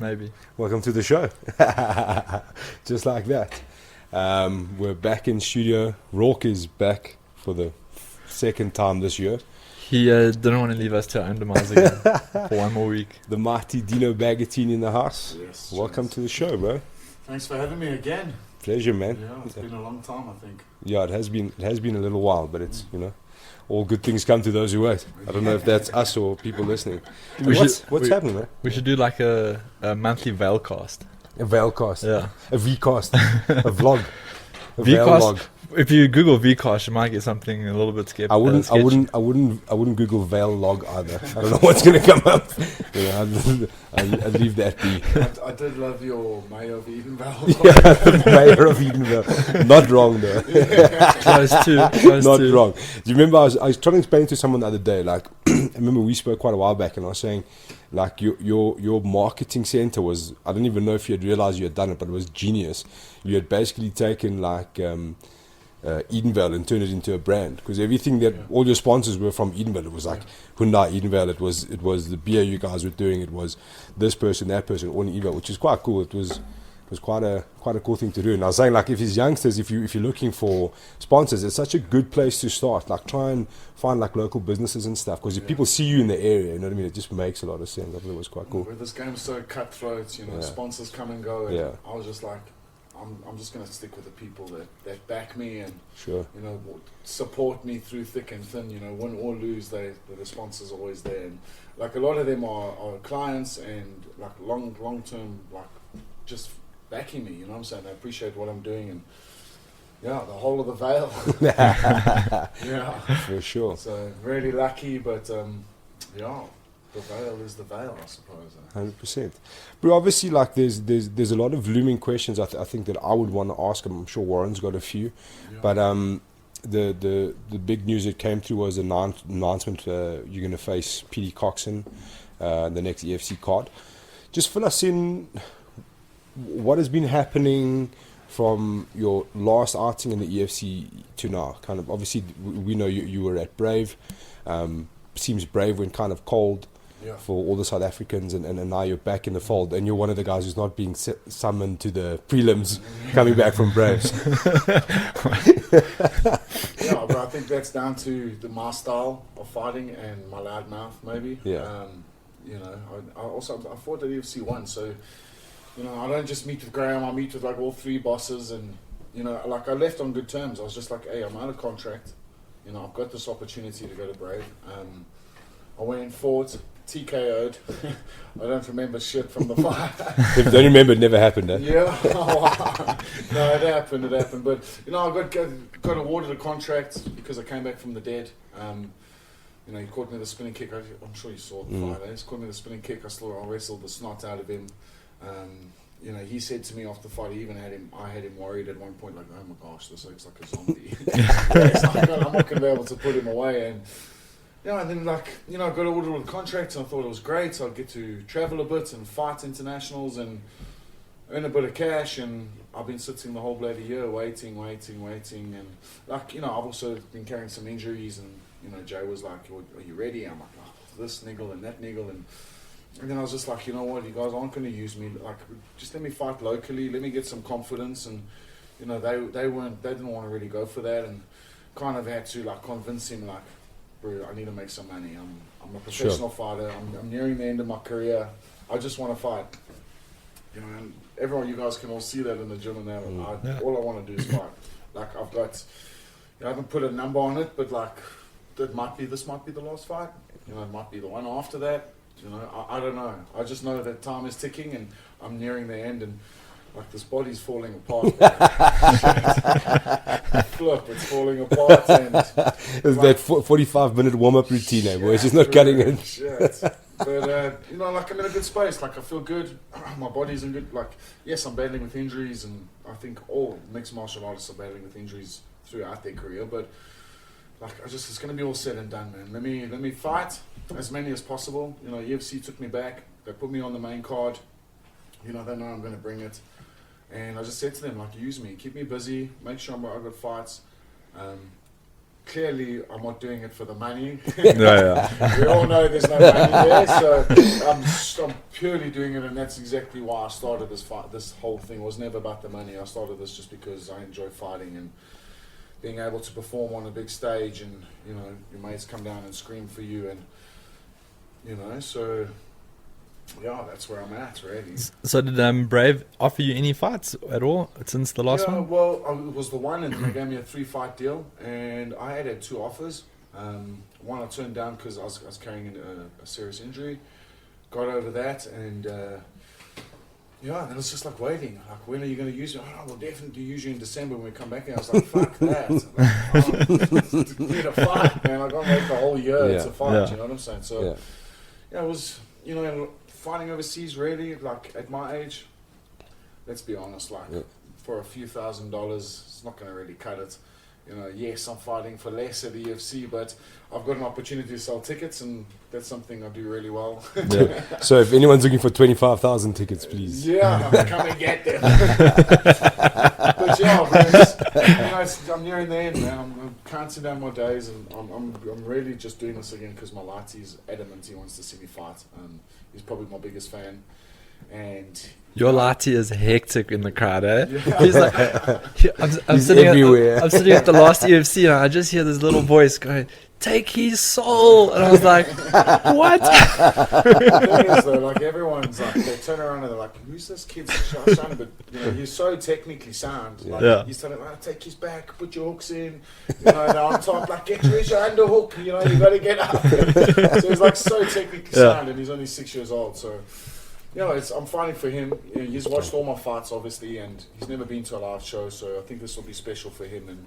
maybe. Welcome to the show. Just like that. We're back in studio. Rourke is back for the second time this year. He didn't want to leave us to our own demise again for one more week. The mighty Dino Bagattin in the house. Yes. Welcome to the show, bro. Thanks for having me again. Pleasure, man. Yeah, it's been a long time, I think. Yeah, it has been a little while, but it's, all good things come to those who wait. I don't know if that's us or people listening. What's happening, man? We should do like a monthly Veilcast. A Veilcast. Yeah. A Vcast. A vlog. A Vcast. Veil-log. If you Google Vcast, you might get something a little bit sketchy. I wouldn't Google Veil log either. I don't know what's gonna come up. I'd leave that be. I did love your Mayor of Edenvale. Yeah, the Mayor of Edenvale. Not wrong though. Close Not to. wrong. Do you remember I was trying to explain to someone the other day, like I remember we spoke quite a while back and I was saying like your marketing center was, I don't even know if you had realized you had done it, but it was genius. You had basically taken like Edenvale and turned it into a brand, because everything that all your sponsors were from Edenvale. It was like Hyundai Edenvale, it was the beer you guys were doing, it was this person, that person, all in Edenvale, which is quite cool. It was quite a cool thing to do. And I was saying, like, if it's youngsters, if you're looking for sponsors, it's such a good place to start. Like, try and find like local businesses and stuff, because if people see you in the area, you know what I mean, it just makes a lot of sense. I thought it was quite cool. Where this game's so cutthroat, sponsors come and go, and I was just like, I'm just going to stick with the people that back me and support me through thick and thin. Win or lose, the sponsors are always there, and like a lot of them are clients and like long term, like just backing me. You know what I'm saying? They appreciate what I'm doing, and the whole of the Veil. Yeah, for sure. So really lucky, but the Veil is the Veil, I suppose. 100%. But obviously, like, there's a lot of looming questions I think that I would want to ask. I'm sure Warren's got a few. Yeah. But the big news that came through was an announcement you're going to face Pietie Coxen, the next UFC card. Just fill us in. What has been happening from your last outing in the UFC to now? Kind of, obviously, we know you were at Brave. Seems Brave went kind of cold. Yeah. For all the South Africans, and now you're back in the fold, and you're one of the guys who's not being summoned to the prelims coming back from Braves. Yeah, but I think that's down to my style of fighting and my loud mouth, maybe. Yeah. I fought at UFC 1, so I don't just meet with Graham. I meet with like all three bosses, and like I left on good terms. I was just like, hey, I'm out of contract. I've got this opportunity to go to Brave. I went and fought. TKO'd. I don't remember shit from the fight. If you don't remember, it never happened, eh? Yeah. No, it happened. But, I got awarded a contract because I came back from the dead. He caught me with a spinning kick. I'm sure you saw the fight. He caught me with a spinning kick. I wrestled the snot out of him. He said to me after the fight, I had him worried at one point, like, oh my gosh, this looks like a zombie. I'm not going to be able to put him away. And then I got ordered with a contract, and I thought it was great. So I'd get to travel a bit and fight internationals and earn a bit of cash. And I've been sitting the whole bloody year waiting. And I've also been carrying some injuries. And Jay was like, "Are you ready?" I'm like, "Oh, this niggle and that niggle." And then I was just like, you know what, you guys aren't going to use me. Like, just let me fight locally. Let me get some confidence. And they didn't want to really go for that, and kind of had to like convince him like, I need to make some money. I'm a professional fighter. I'm nearing the end of my career. I just want to fight. And everyone, you guys can all see that in the gym and that. All I want to do is fight. Like I've got, I haven't put a number on it, but like this might be the last fight. It might be the one after that. I don't know. I just know that time is ticking and I'm nearing the end, and like this body's falling apart. Flip, it's falling apart. And it's that 45-minute warm-up routine, boy. It's just not cutting it. Shit. But like I'm in a good space. Like I feel good. My body's in good. Like yes, I'm battling with injuries, and I think all mixed martial artists are battling with injuries throughout their career. But like it's going to be all said and done, man. Let me fight as many as possible. UFC took me back. They put me on the main card. They know I'm going to bring it. And I just said to them, like, use me, keep me busy, make sure I've got fights. clearly I'm not doing it for the money. Yeah. We all know there's no money there, so I'm purely doing it, and that's exactly why I started this fight. This whole thing was never about the money. I started this just because I enjoy fighting and being able to perform on a big stage, and you know, your mates come down and scream for you, and you know, so yeah, that's where I'm at, really. So did Brave offer you any fights at all since the last one? Well, it was the one, and they gave me a 3-fight deal, and I had 2 offers. One I turned down because I was carrying a serious injury. Got over that, and yeah, then it's just like waiting. Like, when are you going to use me? Oh, we'll definitely use you in December when we come back. And I was like, fuck that. Like, oh, get a fight, man. I got to wait the whole year. It's a fight, you know what I'm saying? So, yeah, it was, you know, fighting overseas, really, like, at my age, let's be honest, like, for a few $1,000s, it's not going to really cut it. You know, yes, I'm fighting for less at the UFC, but I've got an opportunity to sell tickets, and that's something I do really well. So if anyone's looking for 25,000 tickets, please. Yeah, come and get them. But yeah, man, I'm nearing the end, man. I'm counting down my days, and I'm really just doing this again because my lighty's adamant he wants to see me fight. He's probably my biggest fan, and your Lati is hectic in the crowd, eh? Yeah. He's like, I'm sitting everywhere. I'm sitting at the last UFC, and I just hear this little voice going, "Take his soul," and I was like, "What?" The thing is, though, like, everyone's like, they turn around and they're like, "Who's this kid son?" But you know, he's so technically sound. Like, he's telling, take his back, put your hooks in, you know, and on top, like, where's your underhook? You know, you got to get up. So he's like so technically sound, and he's only 6 years old. So, you know, I'm fighting for him. You know, he's watched all my fights, obviously, and he's never been to a live show. So I think this will be special for him. And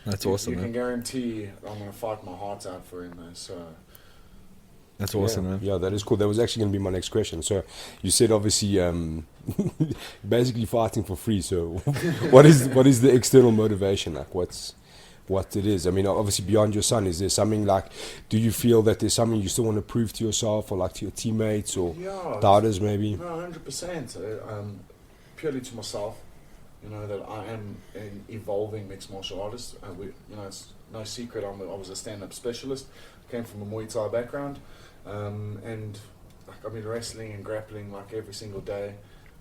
that's awesome. You man. can guarantee I'm going to fight my heart out for him, though. So. That's awesome, man. Yeah, that is cool. That was actually going to be my next question. So you said, obviously, basically fighting for free. So what is the external motivation? Like, what it is? I mean, obviously, beyond your son, is there something like, do you feel that there's something you still want to prove to yourself, or like to your teammates, or doubters maybe? No, 100%. Purely to myself. You know, that I am an evolving mixed martial artist. You know, it's no secret I was a stand-up specialist. Came from a Muay Thai background. And like, I've been wrestling and grappling like every single day.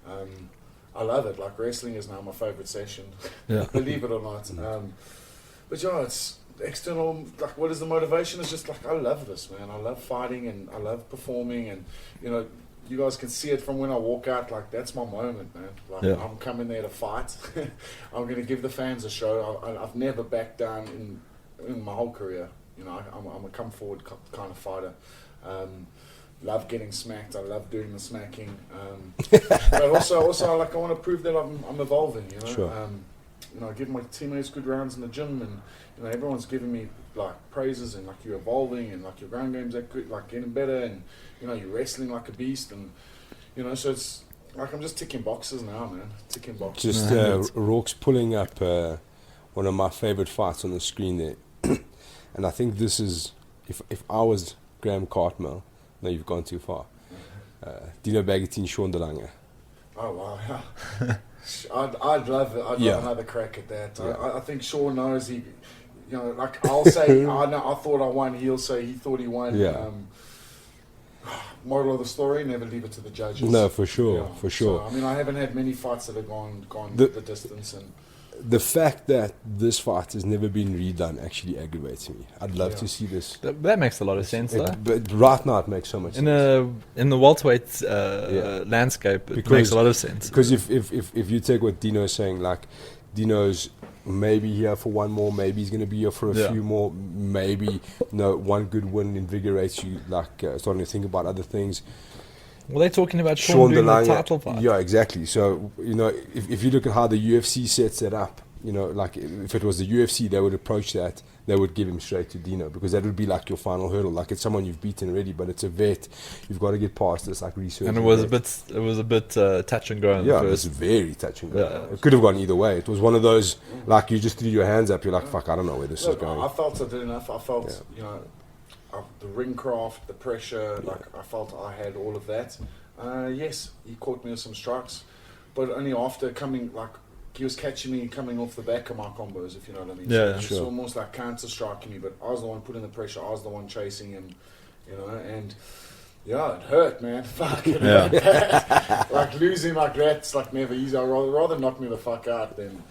I love it. Like, wrestling is now my favorite session. Yeah. Believe it or not. But yeah, it's external. Like, what is the motivation? It's just like, I love this, man. I love fighting and I love performing, and you know, you guys can see it from when I walk out. Like, that's my moment, man. Like, I'm coming there to fight. I'm gonna give the fans a show. I've never backed down in my whole career. You know, I'm a come forward kind of fighter. Love getting smacked. I love doing the smacking. But also, like, I want to prove that I'm evolving. You know. Sure. You know, I give my teammates good rounds in the gym, and you know, everyone's giving me like praises, and like, you're evolving, and like your ground game's that good, like getting better, and you know, you're wrestling like a beast, and you know, so it's like I'm just ticking boxes now, man. Ticking boxes. Just Rourke's pulling up one of my favorite fights on the screen there, and I think this is, if I was Graham Cartmel, no, you've gone too far. Dino Bagattin, Sean DeLange. Oh wow, yeah. I'd love it. I'd love another crack at that. I think Sean knows he, you know, like, I'll say, I thought I won. He'll say he thought he won. Yeah. Moral of the story: never leave it to the judges. No, for sure, for sure. So, I mean, I haven't had many fights that have gone the distance, and the fact that this fight has never been redone actually aggravates me. I'd love to see this. That makes a lot of sense, though. But right now, it makes so much sense. In the welterweight landscape, it makes a lot of sense. Because if you take what Dino is saying, like, Dino's maybe here for one more, maybe he's going to be here for a few more, maybe one good win invigorates you, like, starting to think about other things. Well, they're talking about Sean doing the title fight. Yeah, exactly. So, you know, if you look at how the UFC sets it up, you know, like, if it was the UFC, they would approach that, they would give him straight to Dino, because that would be like your final hurdle. Like, it's someone you've beaten already, but it's a vet. You've got to get past this, like, research. And it was a bit touch and go. Yeah, it was very touch and go. Yeah. It could have gone either way. It was one of those, like, you just threw your hands up. You're like, fuck, I don't know where this is going. I felt I did enough. I felt, you know, the ring craft, the pressure. Like, I felt I had all of that. Yes, he caught me with some strikes, but only after coming, like, he was catching me coming off the back of my combos, if you know what I mean. Yeah, so sure. It's almost like counter striking me, but I was the one putting the pressure. I was the one chasing him, you know, and. Yeah, it hurt, man. Fuck, it hurt bad. Like, losing like that's like never easy. I'd rather knock me the fuck out than,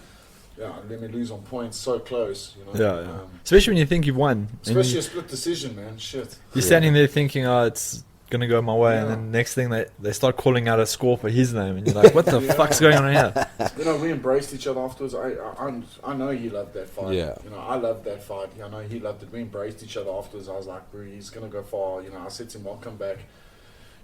let me lose on points so close, you know. Yeah. Especially when you think you've won. Especially a split decision, man. Shit. You're standing there thinking, oh, it's going to go my way. And then next thing, they start calling out a score for his name. And you're like, what the fuck's going on here? You know, we embraced each other afterwards. I know he loved that fight. Yeah. You know, I loved that fight. I know he loved it. We embraced each other afterwards. I was like, bro, he's going to go far. You know, I said to him, welcome back.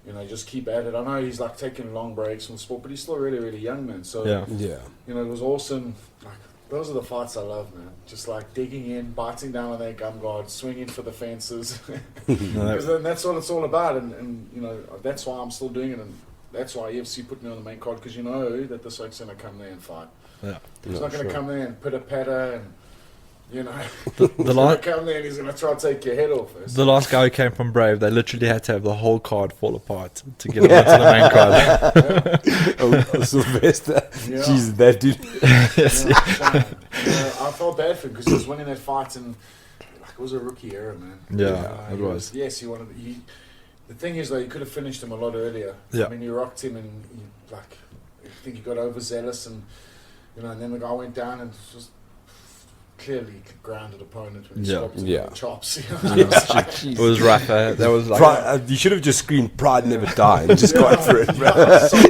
You know, just keep at it. I know he's like taking long breaks from the sport, but he's still really, really young, man. So, Yeah. You know, it was awesome. Like, those are the fights I love, man. Just like digging in, biting down on that gum guard, swinging for the fences. Because then that's what it's all about. And, you know, that's why I'm still doing it. And that's why UFC put me on the main card, because you know that this bloke's going to come there and fight. Yeah. He's not going to come there and put a patter and, you know, The he's going to come there and he's going to try to take your head off. The last guy who came from Brave, they literally had to have the whole card fall apart to get him onto the main card. Sylvester. Yeah. Jesus, that dude. Yes. I felt bad for him because he was winning that fight and like, it was a rookie era, man. Yeah, it was. Yes, he wanted. The thing is, though, you could have finished him a lot earlier. Yeah. I mean, you rocked him and I think he got overzealous and and then the guy went down and just clearly grounded opponent when he stopped him with the chops. It was rough. That was like You should have just screamed "Pride never die" and just gone for it, bro.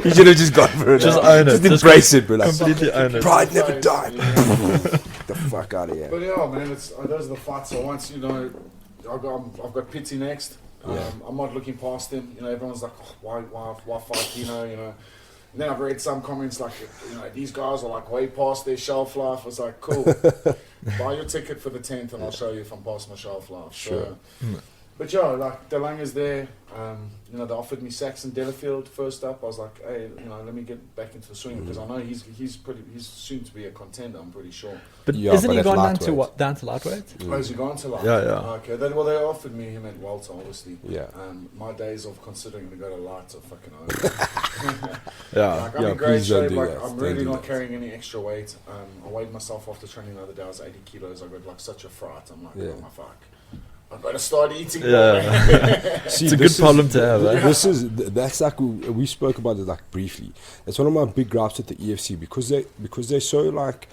You should have just gone for it. Just own it. Just embrace it, bro. Like, completely own it. Pride never died. Get the fuck out of here. But man, those are the fights. So once I've got Pietie next. I'm not looking past him. You know, everyone's like, oh, why fight Dino? You know. And then I've read some comments like, these guys are like way past their shelf life. I was like, cool, buy your ticket for the 10th and I'll show you if I'm past my shelf life. So, but like De Lange's there. They offered me Saxon Delafield first up. I was like, hey, let me get back into the swing because I know he's soon to be a contender. I'm pretty sure. But isn't he gone down to lightweight? Oh, has he gone to lightweight? Yeah. Okay. They offered me him at welter, obviously. Yeah. My days of considering to go to light are fucking over. Yeah. I'm in great shape. do Like, that. I'm Don't really do not that. carrying any extra weight. I weighed myself after training the other day. I was 80 kilos. I got like such a fright. I'm like, oh my fuck. I've got to start eating more. It's a good problem to have. That's like we spoke about it like briefly. That's one of my big gripes at the EFC because they're so like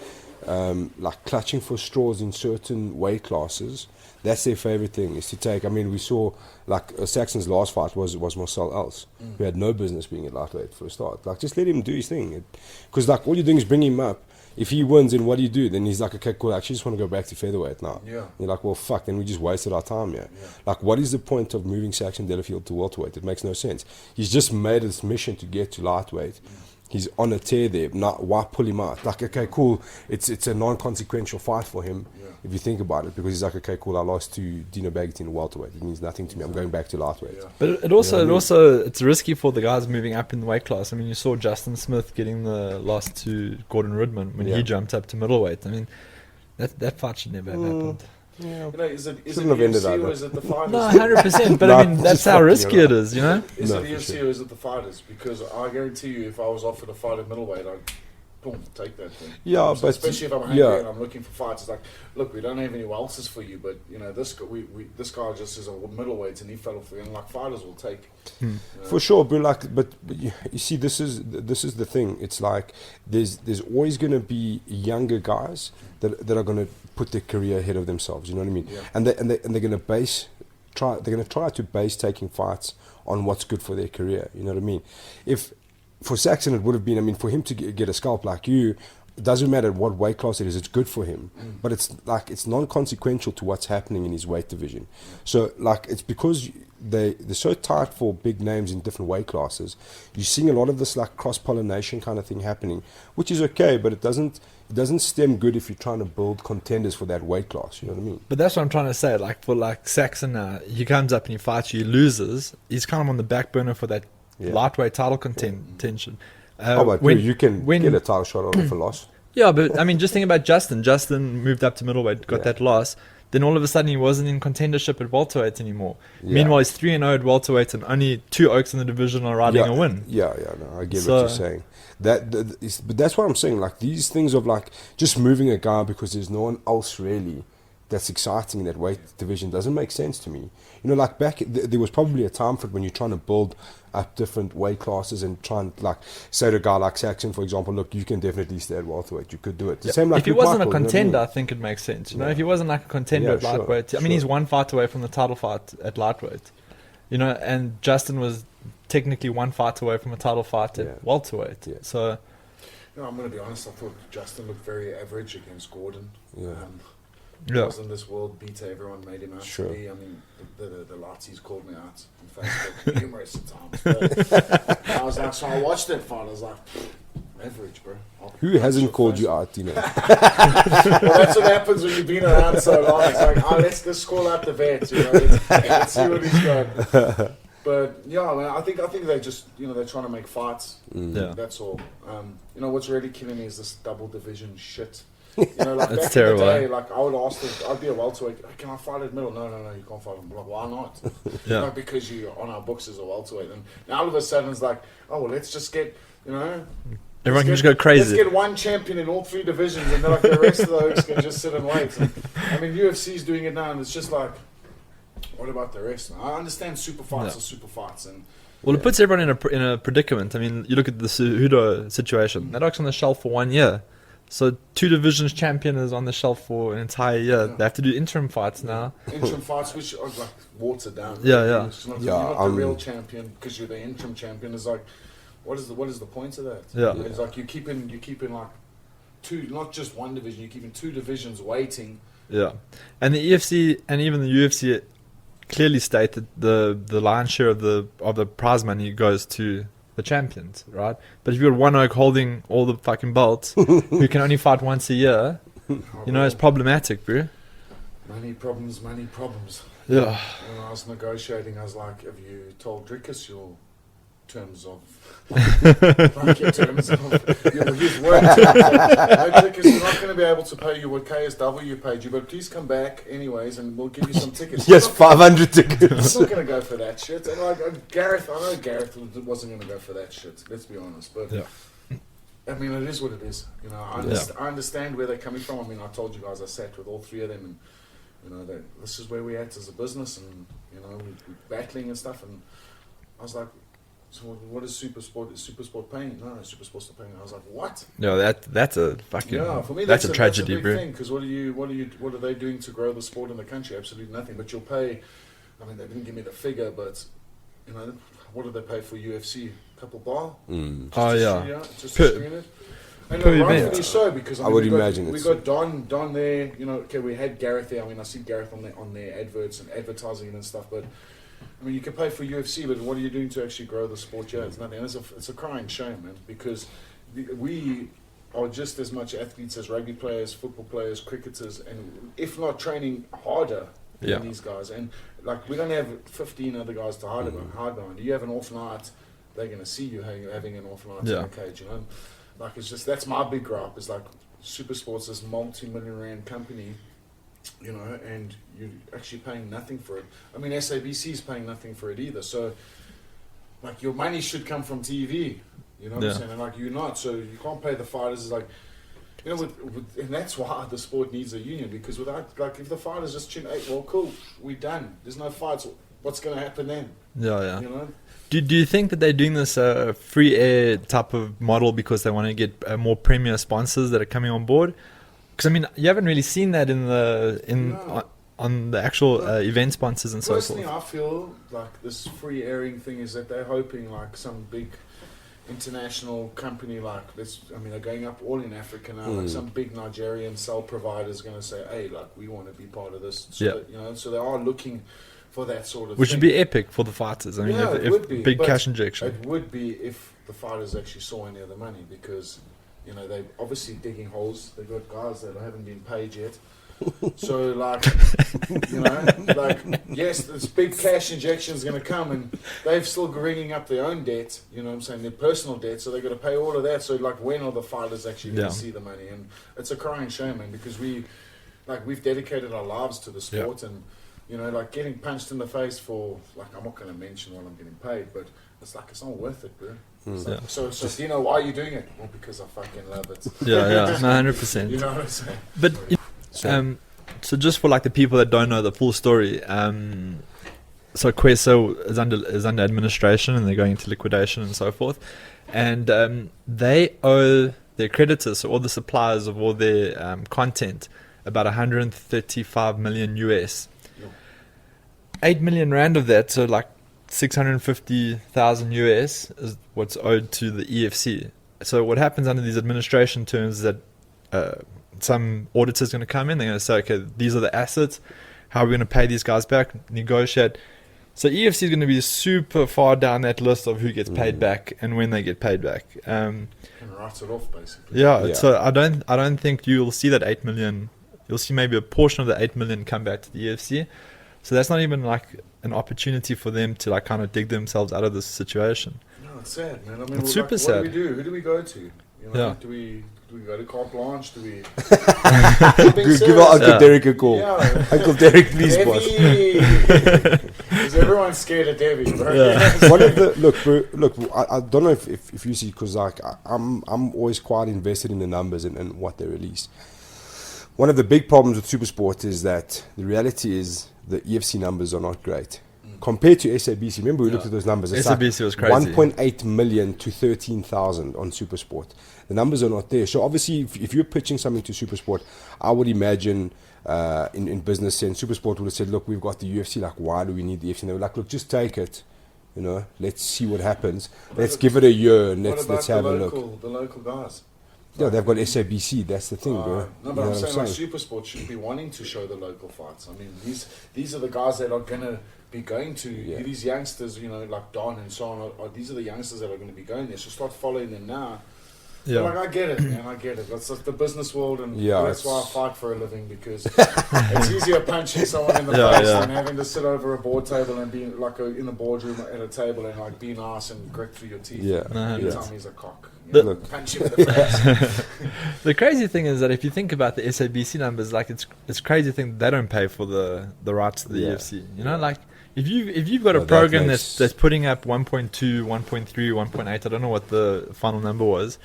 clutching for straws in certain weight classes. That's their favorite thing is to take. I mean, we saw like Saxon's last fight was Marcel Els, who had no business being at lightweight for a start. Like, just let him do his thing, because like all you're doing is bring him up. If he wins, then what do you do? Then he's like, okay, cool, I actually just want to go back to featherweight now. Yeah. You're like, well, fuck, then we just wasted our time here. Yeah. Like, what is the point of moving Saxon Delafield to welterweight? It makes no sense. He's just made this mission to get to lightweight. He's on a tear there. Now, why pull him out? Like, okay, cool, it's a non-consequential fight for him, if you think about it, because he's like, okay, cool, I lost to Dino Bagattin in welterweight. It means nothing to me. I'm going back to lightweight. Yeah. But it also it's risky for the guys moving up in the weight class. I mean, you saw Justin Smith getting the loss to Gordon Rudman when he jumped up to middleweight. I mean, that fight should never have happened. Yeah. Is it Shouldn't have ended UFC that, or is it the fighters? No, 100%. But I mean, that's how risky it is, you know? Is it the UFC or is it the fighters? Because I guarantee you, if I was offered a fight at middleweight, I'd take that thing. Yeah, so but especially if I'm hungry and I'm looking for fights, it's like, look, we don't have any welters for you, but this guy just is a middleweight and he fell off the end. Like, fighters will take. For sure, but you see, this is the thing. It's like there's always going to be younger guys that are going to put their career ahead of themselves. You know what I mean? Yeah. And they're going to try to base taking fights on what's good for their career. You know what I mean? For Saxon, it would have been, I mean, for him to get a scalp like you, it doesn't matter what weight class it is, it's good for him. But it's non-consequential to what's happening in his weight division. So, like, it's because they're so tight for big names in different weight classes, you're seeing a lot of this, like, cross-pollination kind of thing happening, which is okay, but it doesn't stem good if you're trying to build contenders for that weight class, you know what I mean? But that's what I'm trying to say. Like, for, like, Saxon, he comes up and he fights you, he loses. He's kind of on the back burner for that lightweight title contention. But you can get a title shot on for loss. Yeah, but I mean, just think about Justin. Justin moved up to middleweight, got that loss. then all of a sudden he wasn't in contendership at welterweight anymore. Yeah. Meanwhile, he's 3-0 at welterweight, and only 2 Oaks in the division are riding a win. Yeah, no, I get what you're saying. But that's what I'm saying. Like, these things of like just moving a guy because there's no one else really that's exciting in that weight division doesn't make sense to me. You know, like back, there was probably a time for it when you're trying to build up different weight classes and try and like say to a guy like Saxon, for example, look, you can definitely stay at welterweight. You could do it. The same like if he Luke wasn't Michael, a contender, you know what I think it makes sense. You know, if he wasn't like a contender at lightweight, I mean, he's 1 fight away from the title fight at lightweight. You know, and Justin was technically 1 fight away from a title fight at welterweight. Yeah. So, you know, I'm going to be honest. I thought Justin looked very average against Gordon. Yeah. He wasn't this world beater everyone made him out to be. I mean, the Latsies called me out on Facebook numerous times. But I was like, so I watched that fight. I was like, average, bro. Who hasn't called you out, Dino? Well, that's what happens when you've been around so long. It's like, let's call out the vet. You know, let's see what he's got. But yeah, man, I think they just, you know, they're trying to make fights. That's all. You know, what's really killing me is this double division shit. You know, like that's back terrible. in the day, like I would ask them, I'd be a welterweight. Can I fight at middle? No, you can't fight at middle. Why not? You know, because you're on our books as a welterweight. And now all of a sudden it's like, oh, well, let's just get, you know, everyone can just go crazy. Let's get one champion in all 3 divisions, and then like the rest of the oaks can just sit and wait. And, I mean, UFC's doing it now, and it's just like, what about the rest? I understand super fights are super fights, and well, it puts everyone in a predicament. I mean, you look at the Cejudo situation. That oak's on the shelf for 1 year. So 2 divisions champion is on the shelf for an entire year. They have to do interim fights now. Interim fights, which are like watered down. Yeah. You're not the real champion because you're the interim champion. It's like, what is the point of that? Yeah. It's like you're keeping like 2, not just 1 division. You're keeping 2 divisions waiting. Yeah, and the EFC and even the UFC clearly state that the lion's share of the prize money goes to the champions, right? But if you've got one oak holding all the fucking belts, who can only fight once a year, you know, it's problematic, bro. Money problems. Yeah. When I was negotiating, I was like, have you told Drickus your terms of his work? Drickus, we're not going to be able to pay you what KSW paid you, but please come back anyways and we'll give you some tickets. Yes, 500 tickets. I'm not going to go for that shit. And like Gareth, I know Gareth wasn't going to go for that shit, let's be honest, but I mean, it is what it is. You know, I understand where they're coming from. I mean, I told you guys I sat with all 3 of them, and you know, this is where we're at as a business, and you know, we're battling and stuff. And I was like, so what is Supersport? Is Supersport paying? No, Supersport's not paying. I was like, what? No, that's a fucking for me that's a tragedy, that's a big bro. thing, because what are they doing to grow the sport in the country? Absolutely nothing. But you'll pay. I mean, they didn't give me the figure, but you know, what do they pay for UFC? A couple bar? Just to screen it. And rightfully so, because I mean, we got Don there. You know, okay, we had Gareth there. I mean, I see Gareth on their adverts and advertising and stuff. But I mean, you can pay for UFC, but what are you doing to actually grow the sport? Yeah, it's nothing. It's a crying shame, man. Because we are just as much athletes as rugby players, football players, cricketers, and if not training harder than these guys. And like, we don't have 15 other guys to hide behind. You have an off night, they're going to see you having an off night in the cage, you know. Like, it's just, that's my big gripe. It's like, Supersport's this multi-million rand company, you know, and you're actually paying nothing for it. I mean, SABC is paying nothing for it either. So, like, your money should come from TV, you know what I'm saying? And like, you're not, so you can't pay the fighters. It's like, you know, and that's why the sport needs a union, because without, like, if the fighters just tune 8, well, cool, we're done. There's no fights. What's going to happen then? Yeah. You know? Do you think that they're doing this free air type of model because they want to get more premier sponsors that are coming on board? Because I mean, you haven't really seen that on the actual event sponsors and so forth. Personally, I feel like this free airing thing is that they're hoping like some big international company like this. I mean, they're going up all in Africa now. Like some big Nigerian cell provider is going to say, "Hey, like we want to be part of this." So that, you know, so they are looking for that sort of which thing. would be epic for the fighters. I mean, it would be big cash injection. It would be if the fighters actually saw any of the money, because you know they're obviously digging holes. They've got guys that haven't been paid yet. So like, you know, like yes, this big cash injection is going to come, and they've still ringing up their own debt. You know what I'm saying? Their personal debt, so they've got to pay all of that. So like, when are the fighters actually going to see the money? And it's a crying shame, man, because we like we've dedicated our lives to the sport, and you know, like getting punched in the face for, like, I'm not going to mention what I'm getting paid, but it's like, it's not worth it, bro. Like, so Dino, why are you doing it? Well, because I fucking love it. Yeah, 100%. You know what I'm saying? But so just for like the people that don't know the full story, so Queso is under administration and they're going into liquidation and so forth, and they owe their creditors, so all the suppliers of all their content, about 135 million US. 8 million rand of that, so like 650,000 US, is what's owed to the EFC. So what happens under these administration terms is that some auditor's going to come in, they're going to say, okay, these are the assets, how are we going to pay these guys back, negotiate. So EFC is going to be super far down that list of who gets paid back and when they get paid back. And write it off, basically. Yeah, so I don't think you'll see that 8 million. You'll see maybe a portion of the 8 million come back to the EFC. So that's not even like an opportunity for them to like kind of dig themselves out of this situation. No, it's sad, man. I mean, It's super sad. What do we do? Who do we go to? You know, Yeah. do we go to Carte Blanche? Do we Give our Uncle Derek a call. Yeah. Uncle Derek, please, boss. Because everyone's scared of Debbie, bro. One of the look, I don't know if you see, because like I'm always quite invested in the numbers and what they release. One of the big problems with Supersport is that the reality is the EFC numbers are not great compared to SABC. Remember we looked at those numbers. It's SABC was crazy. 1.8 million to 13,000 on Supersport. The numbers are not there. So obviously, if you're pitching something to Supersport, I would imagine in business sense, Supersport would have said, look, we've got the UFC. Like, why do we need the UFC? And they were like, look, just take it. You know, let's see what happens. Let's give it a year and let's have a look. The local guys. Yeah, they've got SABC. That's the thing, bro. No, but I'm saying like Supersport should be wanting to show the local fights. I mean, these are the guys that are gonna be going to these youngsters. You know, like Don and so on. These are the youngsters that are going to be going there. So start following them now. Yeah. But like, I get it, man. I get it. That's like the business world, and that's why I fight for a living, because it's easier punching someone in the face than having to sit over a board table and be like in a boardroom at a table and like be nice and grit through your teeth. Every time he's a cock. Punch him in the face. The crazy thing is that if you think about the SABC numbers, like it's crazy thing that they don't pay for the rights to the UFC. You know, like if you've got a program that's putting up 1.2, 1.3, 1.8, I don't know what the final number was.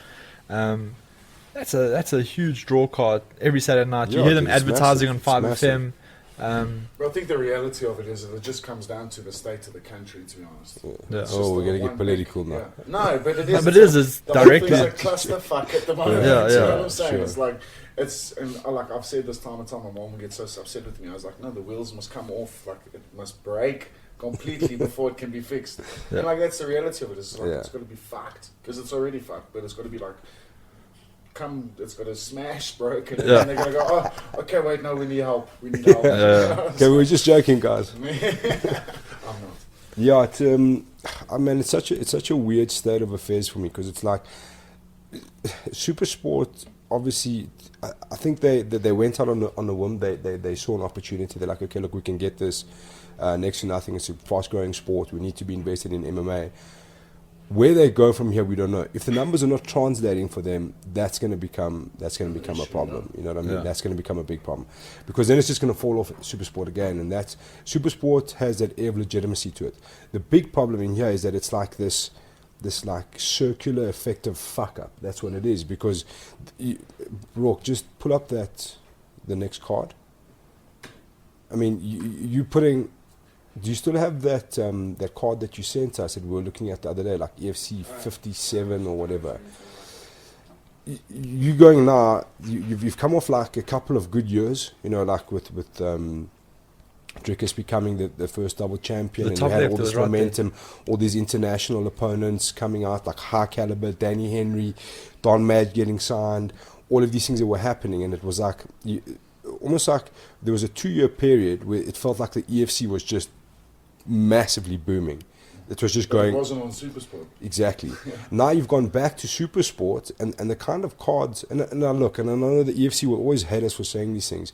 That's a huge draw card every Saturday night. You hear them advertising on 5FM. But I think the reality of it is that it just comes down to the state of the country, to be honest. Oh, we're going to get political now. No, but it is. But it is directly. It's a clusterfuck at the moment. You know what I'm saying? Sure. It's like, and like I've said this time and time, my mom gets so upset with me. I was like, no, the wheels must come off. Like, it must break completely before it can be fixed. And like, that's the reality of it. It's like, it's got to be fucked, because it's already fucked, but it's got to be like, it's got to smash broken, and then they're going to go, oh, okay, wait, no, we need help. Okay, we were just joking, guys. I'm not. Yeah, I mean, it's such a weird state of affairs for me, because it's like Supersport. Obviously, I think they went out on a whim. They saw an opportunity. They're like, okay, look, we can get this next to nothing. It's a fast-growing sport. We need to be invested in MMA. Where they go from here, we don't know. If the numbers are not translating for them, that's going to become a problem. You know what I mean? Yeah. That's going to become a big problem, because then it's just going to fall off Supersport again, and that's Supersport has that air of legitimacy to it. The big problem in here is that it's like this like circular effect of fuck up. That's what it is. Because Rourke, just pull up the next card. I mean, you putting. Do you still have that that card that you sent us that we were looking at the other day, like EFC 57 or whatever? You going now? You've come off like a couple of good years, you know, like with Drickus becoming the first double champion, and you had all this momentum, all these international opponents coming out, like high caliber, Danny Henry, Don Madge getting signed, all of these things that were happening, and it was like almost like there was a 2-year period where it felt like the EFC was just massively booming. It was just But going... it wasn't on Supersport. Exactly. Now you've gone back to Supersport and the kind of cards, and now look, and I know the EFC will always hate us for saying these things,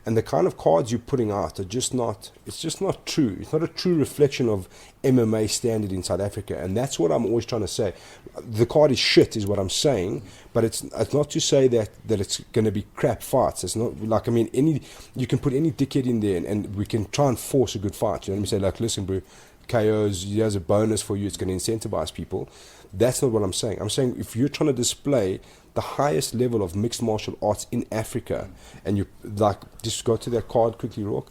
and the kind of cards you're putting out are just not, it's just not true. It's not a true reflection of MMA standard in South Africa, and that's what I'm always trying to say. The card is shit is what I'm saying, but it's not to say that it's going to be crap fights. It's not like, I mean, you can put any dickhead in there and we can try and force a good fight. You know what I mean? Say like, listen, bro, KOs, here's a bonus for you, it's going to incentivize people. That's not what I'm saying. I'm saying if you're trying to display the highest level of mixed martial arts in Africa, and you like, just go to that card quickly, Rourke,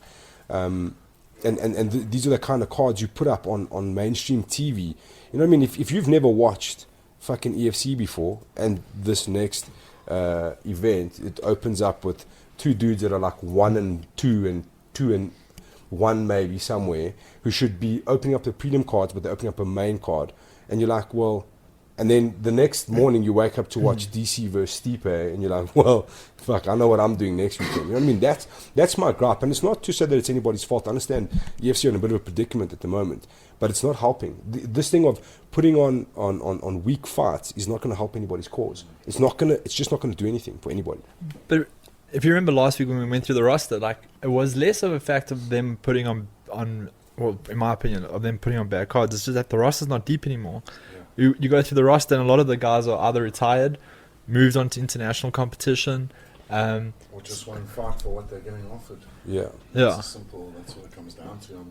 these are the kind of cards you put up on mainstream TV. You know what I mean? If you've never watched fucking EFC before, and this next event, it opens up with two dudes that are like 1 and 2 and 2 and 1 maybe somewhere, who should be opening up the prelim cards, but they're opening up a main card, and you're like, well, and then the next morning you wake up to watch DC versus Stipe, and you're like, well, fuck, I know what I'm doing next weekend. You know what I mean? That's my gripe, and it's not to say that it's anybody's fault. I understand UFC are in a bit of a predicament at the moment, but it's not helping. This thing of putting on weak fights is not going to help anybody's cause. It's just not going to do anything for anybody. But if you remember last week when we went through the roster, like, it was less of a fact of them putting on well, in my opinion, of them putting on bad cards. It's just that the roster's not deep anymore. Yeah. You go through the roster, and a lot of the guys are either retired, moved on to international competition, or just won't fight for what they're getting offered. Yeah. That's simple. That's what it comes down to.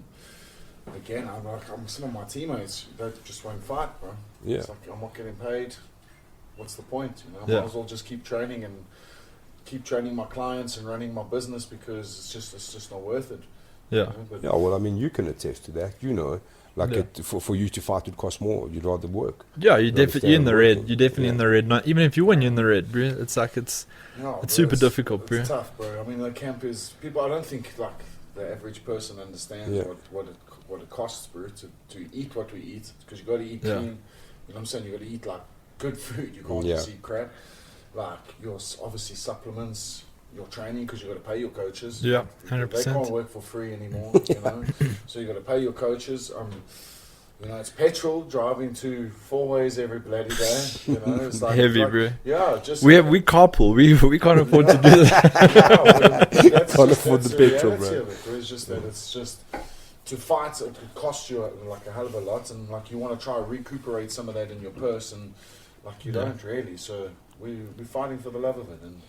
Again, I'm some of my teammates that just won't fight, bro. Yeah. It's like, I'm not getting paid. What's the point? You know, I Yeah. might as well just keep training and keep training my clients and running my business, because it's just not worth it. Yeah. You know, Yeah, well, I mean, you can attest to that. You know, like, Yeah. for you to fight would cost more. You'd rather work. Yeah, you're in the red. You're definitely Yeah. in the red. Not, even if you win, you're in the red, bro. It's like it's super difficult, bro. It's tough, bro. I mean, the camp is people. I don't think like the average person understands Yeah. what it costs, bro, to eat what we eat, because you got to eat Yeah. clean. You know what I'm saying? You got to eat like good food. You can't Yeah. just eat crap. Like your obviously supplements, your training, because you got to pay your coaches. Yeah, They 100%. can't work for free anymore. You know, so you got to pay your coaches. You know, it's petrol driving to 4 ways every bloody day. You know, it's like Heavy, bro. Yeah, just We carpool. We can't afford to do that. Can't afford the petrol, bro. It's just that it's just to fight. It could cost you like a hell of a lot, and like you want to try to recuperate some of that in your purse, and like you don't really. So we're fighting for the love of it. And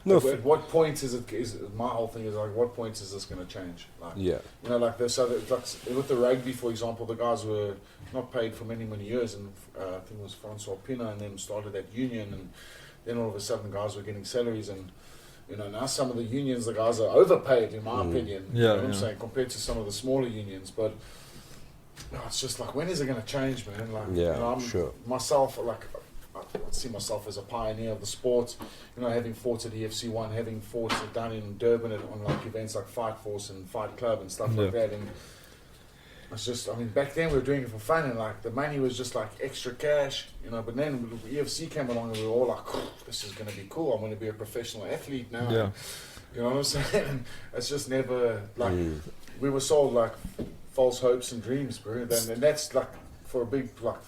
No, at what point is it? Is my whole thing is like, what point is this going to change? Like, yeah. you know, like this. So that, like with the rugby, for example, the guys were not paid for many years, and I think it was Francois Pina and them started that union, and then all of a sudden, guys were getting salaries, and you know, now some of the unions, the guys are overpaid, in my opinion. Yeah, you know what I'm yeah. saying, compared to some of the smaller unions, but. No, it's just like, when is it going to change, man? Like, Yeah, you know, I'm sure. myself, like, I see myself as a pioneer of the sport. You know, having fought at EFC One, having fought down in Durban on like events like Fight Force and Fight Club and stuff like that. And it's just, I mean, back then we were doing it for fun, and like the money was just like extra cash, you know. But then EFC came along, and we were all like, oh, this is going to be cool. I'm going to be a professional athlete now. Yeah. You know what I'm saying? And it's just never like we were sold like false hopes and dreams, bro. And that's like for a big like.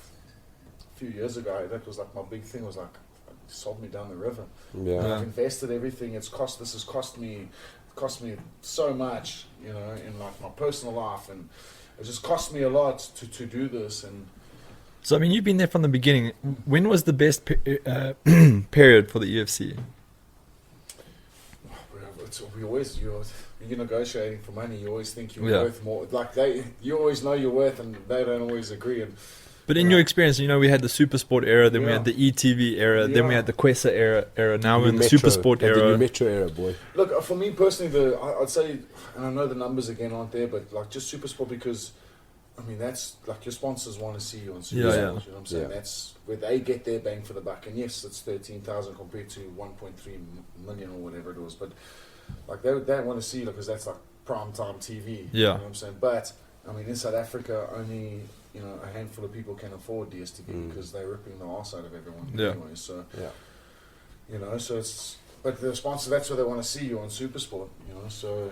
Few years ago, that was like my big thing. Was like, it sold me down the river. Yeah. And I've invested everything. This has cost me so much, you know, in like my personal life, and it just cost me a lot to do this. And So I mean, you've been there from the beginning. When was the best period for the UFC? You're negotiating for money. You always think you're worth more. Like you always know your worth, and they don't always agree. And but in your experience, you know, we had the Supersport era, then we had the ETV era, then we had the Quessa era. Now we're in the Supersport era. The new Metro era, boy. Look, for me personally, I'd say, and I know the numbers again aren't there, but like just Supersport, because I mean that's like your sponsors want to see you on Supersport. You know what I'm saying? That's where they get their bang for the buck. And yes, it's 13,000 compared to 1.3 million or whatever it was, but like they want to see you because that's like prime time TV. You know what I'm saying? But I mean, in South Africa, only, you know, a handful of people can afford DSTV because they're ripping the arse out of everyone anyway. So, you know, so it's, but the sponsor, that's where they want to see you on Supersport, you know. So,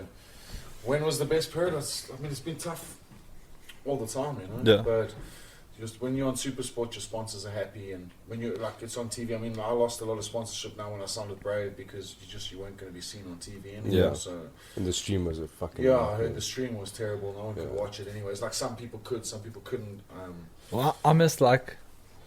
when was the best period? I mean, it's been tough. all the time, Yeah. But just when you're on Supersport, your sponsors are happy, and when you're like it's on TV. I mean, I lost a lot of sponsorship now when I signed with Brave because you weren't going to be seen on TV anymore. Yeah. So And the stream was a fucking. I heard the stream was terrible. No one could watch it anyways. Like some people could, some people couldn't. Well, I missed like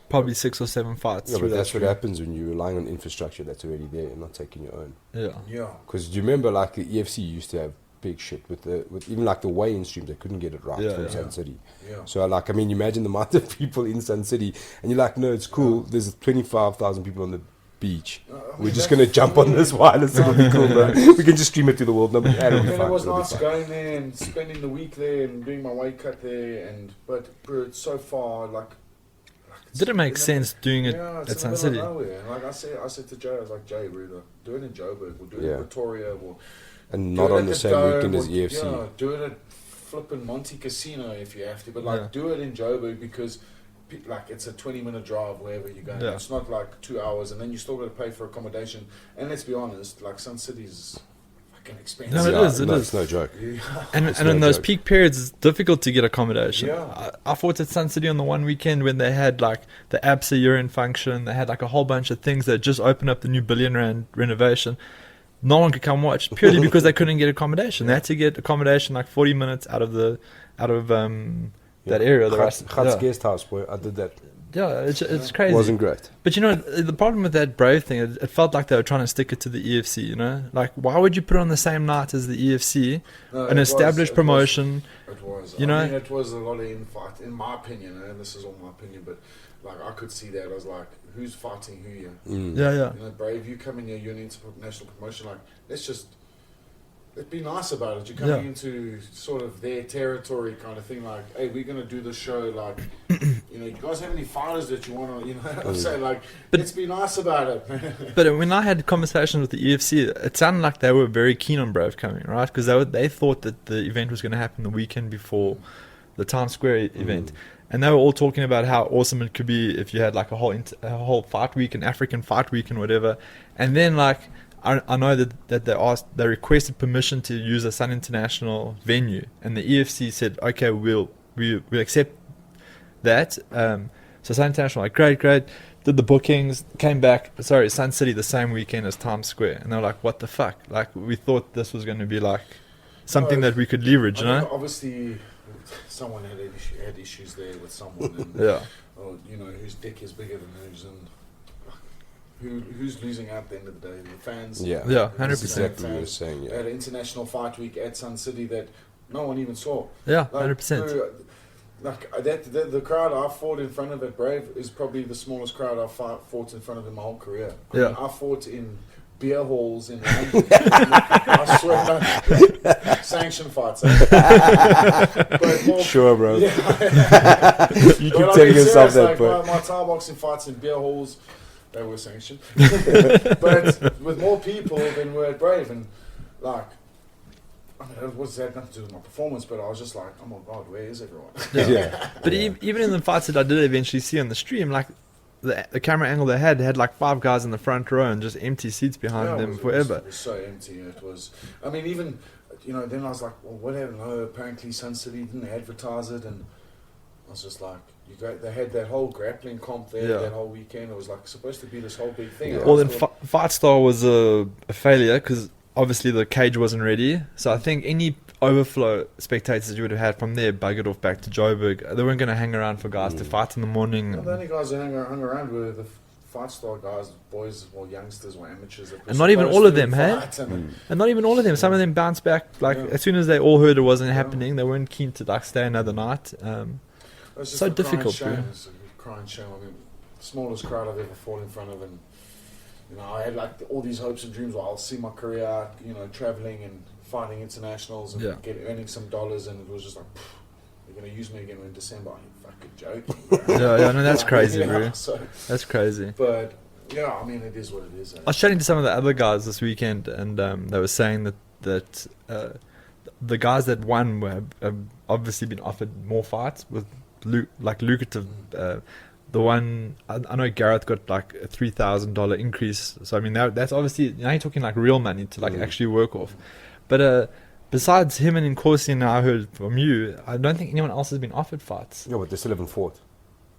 probably 6 or 7 fights Yeah, through but that. that's what stream. happens when you're relying on infrastructure that's already there and not taking your own. Yeah. Because do you remember, like the EFC used to have big shit with even like the weigh-in streams, they couldn't get it right Yeah, from yeah. Sun City. Yeah. So like, I mean, imagine the amount of people in Sun City, and you're like, no, it's cool. There's 25,000 people on the beach. We're just gonna jump on this wireless. It'll be cool, bro. We can just stream it to the world. Nobody. I mean, it was nice going there and spending the week there and doing my weight cut there, but bro, it's so far. Like Did it make sense doing it it's at in Sun the City? middle of nowhere. And like I said to Jay, I was like, Jay, we're either do it in Joburg, or do it in Pretoria, or And do not it on at the same Dome, weekend as or- EFC. Yeah, do it at flipping Monte Casino if you have to, but like Yeah. do it in Joburg because like it's a 20-minute drive wherever you're going. Yeah. It's not like 2 hours, and then you still got to pay for accommodation. And let's be honest, like Sun City's fucking expensive. No, it is, it is. It's no joke. Yeah. And It's in no those joke. peak periods, it's difficult to get accommodation. Yeah. I fought at Sun City on the one weekend when they had like the ABSA year-end function. They had like a whole bunch of things that just opened up the new R1 billion renovation. No one could come watch purely because they couldn't get accommodation. They had to get accommodation like 40 minutes out of that area. The rest, Gat's guest house, boy. I did that. yeah, it's crazy. Wasn't great. But you know, the problem with that Brave thing, it felt like they were trying to stick it to the EFC, you know? Like, why would you put it on the same night as the EFC? No, An it established was- promotion. It was. You I know? mean, it was a lot of infight, in my opinion, and this is all my opinion, but like I could see that. I was like, who's fighting who here? Yeah. You know, Brave, you come in here, you're an international promotion. Like, let's be nice about it. You're coming into sort of their territory kind of thing. Like, hey, we're going to do the show. Like, you know, you guys have any fighters that you want to, you know, I'm saying, like, let's be nice about it. But when I had conversations with the EFC, it sounded like they were very keen on Brave coming, right? Because they thought that the event was going to happen the weekend before the Times Square event. And they were all talking about how awesome it could be if you had like a whole fight week, an African fight week and whatever. And then like, I know that they requested permission to use a Sun International venue, and the EFC said, okay, we'll accept that. So Sun International, like, great, did the bookings, came back, Sun City the same weekend as Times Square, and they were like, what the fuck? Like, we thought this was going to be like something that we could leverage, you know? Obviously, someone had issues there with someone, and, Yeah. or, you know, whose dick is bigger than whose, and who's losing out at the end of the day? The fans. Yeah, 100%. That's exactly what you were saying. They Yeah, had an international fight week at Sun City that no one even saw. Yeah, Like, 100%. Like the crowd I fought in front of at Brave is probably the smallest crowd I've fought in front of in my whole career. I mean, I fought in beer halls in London. I swear, sanctioned fights. But more, sure, bro. Yeah. You keep But I telling mean, yourself serious, that, like, but my Thai boxing fights in beer halls, they were sanctioned. But with more people than were at Brave, and like, I mean, it had nothing to do with my performance, but I was just like, oh my god, where is everyone? yeah. But even in the fights that I did eventually see on the stream, like the camera angle they had like 5 guys in the front row and just empty seats behind Yeah, them it forever. was so empty. It was. I mean, even then I was like, well, what happened? No, apparently Sun City didn't advertise it, and I was just like, they had that whole grappling comp there that whole weekend. It was like supposed to be this whole big thing. Yeah. Well, then Fight Star was a failure because obviously the cage wasn't ready. So I think any overflow spectators that you would have had from there buggered off back to Joburg. They weren't going to hang around for guys to fight in the morning. The only guys that hung around were the Fight Star guys, boys, or youngsters, or amateurs. That were And not even supposed all of to them, hey? fight, and And not even all of them. Some of them bounced back. Like as soon as they all heard it wasn't happening, they weren't keen to like stay another night. It's just So a difficult, crying bro. shame. It's a crying shame. I mean, smallest crowd I've ever fought in front of, and I had like all these hopes and dreams. Where I'll see my career out, traveling and fighting internationals and earning some dollars, and it was just like, you're gonna use me again in December. Are you fucking joking? Bro? Yeah, no, that's crazy, bro. So, That's crazy. but yeah, I mean, it is what it is. I was chatting to some of the other guys this weekend, and they were saying that the guys that won have obviously been offered more fights with lucrative. The one I know Gareth got like a $3,000 increase. So I mean that's obviously now you're talking like real money to like actually work off. But besides him and Nkosi, now I heard from you, I don't think anyone else has been offered fights. Yeah, but they still haven't fought.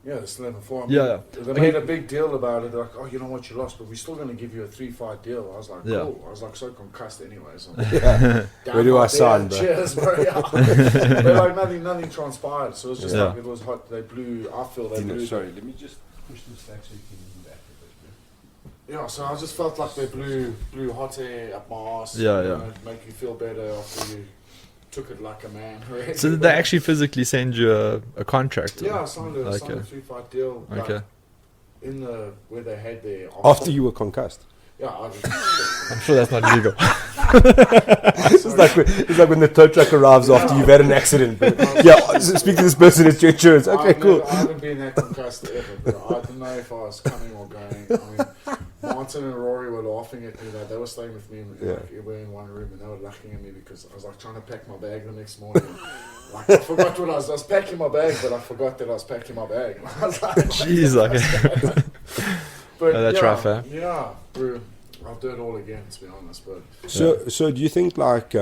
Yeah, they're still having 4. I mean, Yeah. They made a big deal about it. They're like, oh, you know what, you lost, but we're still going to give you a 3-fight deal. I was like, Yeah. cool. I was like, so concussed anyway. So Yeah. Where do I sign, bro? Cheers, bro. Yeah. But like nothing transpired. So it was just Yeah. like, it was hot. They blew, I feel they blew. Sorry, let me just push this back so you can move back a bit, bro. Yeah, so I just felt like they blew hot air up my ass. Yeah, you yeah. know, make you feel better after you took it like a man. Really. So did they actually physically send you a contract? or- Yeah, I signed a Okay. 3-fight deal. Like, Okay. in the where they had their After you were concussed. Yeah, I'm sure that's not legal. It's like when the tow truck arrives after you've had an accident. Bro. Yeah, speak to this person, it's your insurance. Okay, cool. I haven't been that concussed ever, but I didn't know if I was coming or going. I mean, Martin and Rory were laughing at me. They were staying with me, we were in one room, and they were laughing at me because I was like trying to pack my bag the next morning. Like, I forgot what I was packing my bag, but I forgot that I was packing my bag. I was like, Jeez, okay. but Oh, that's yeah, rough, eh? Yeah, bro. I'll do it all again, to be honest. But So do you think like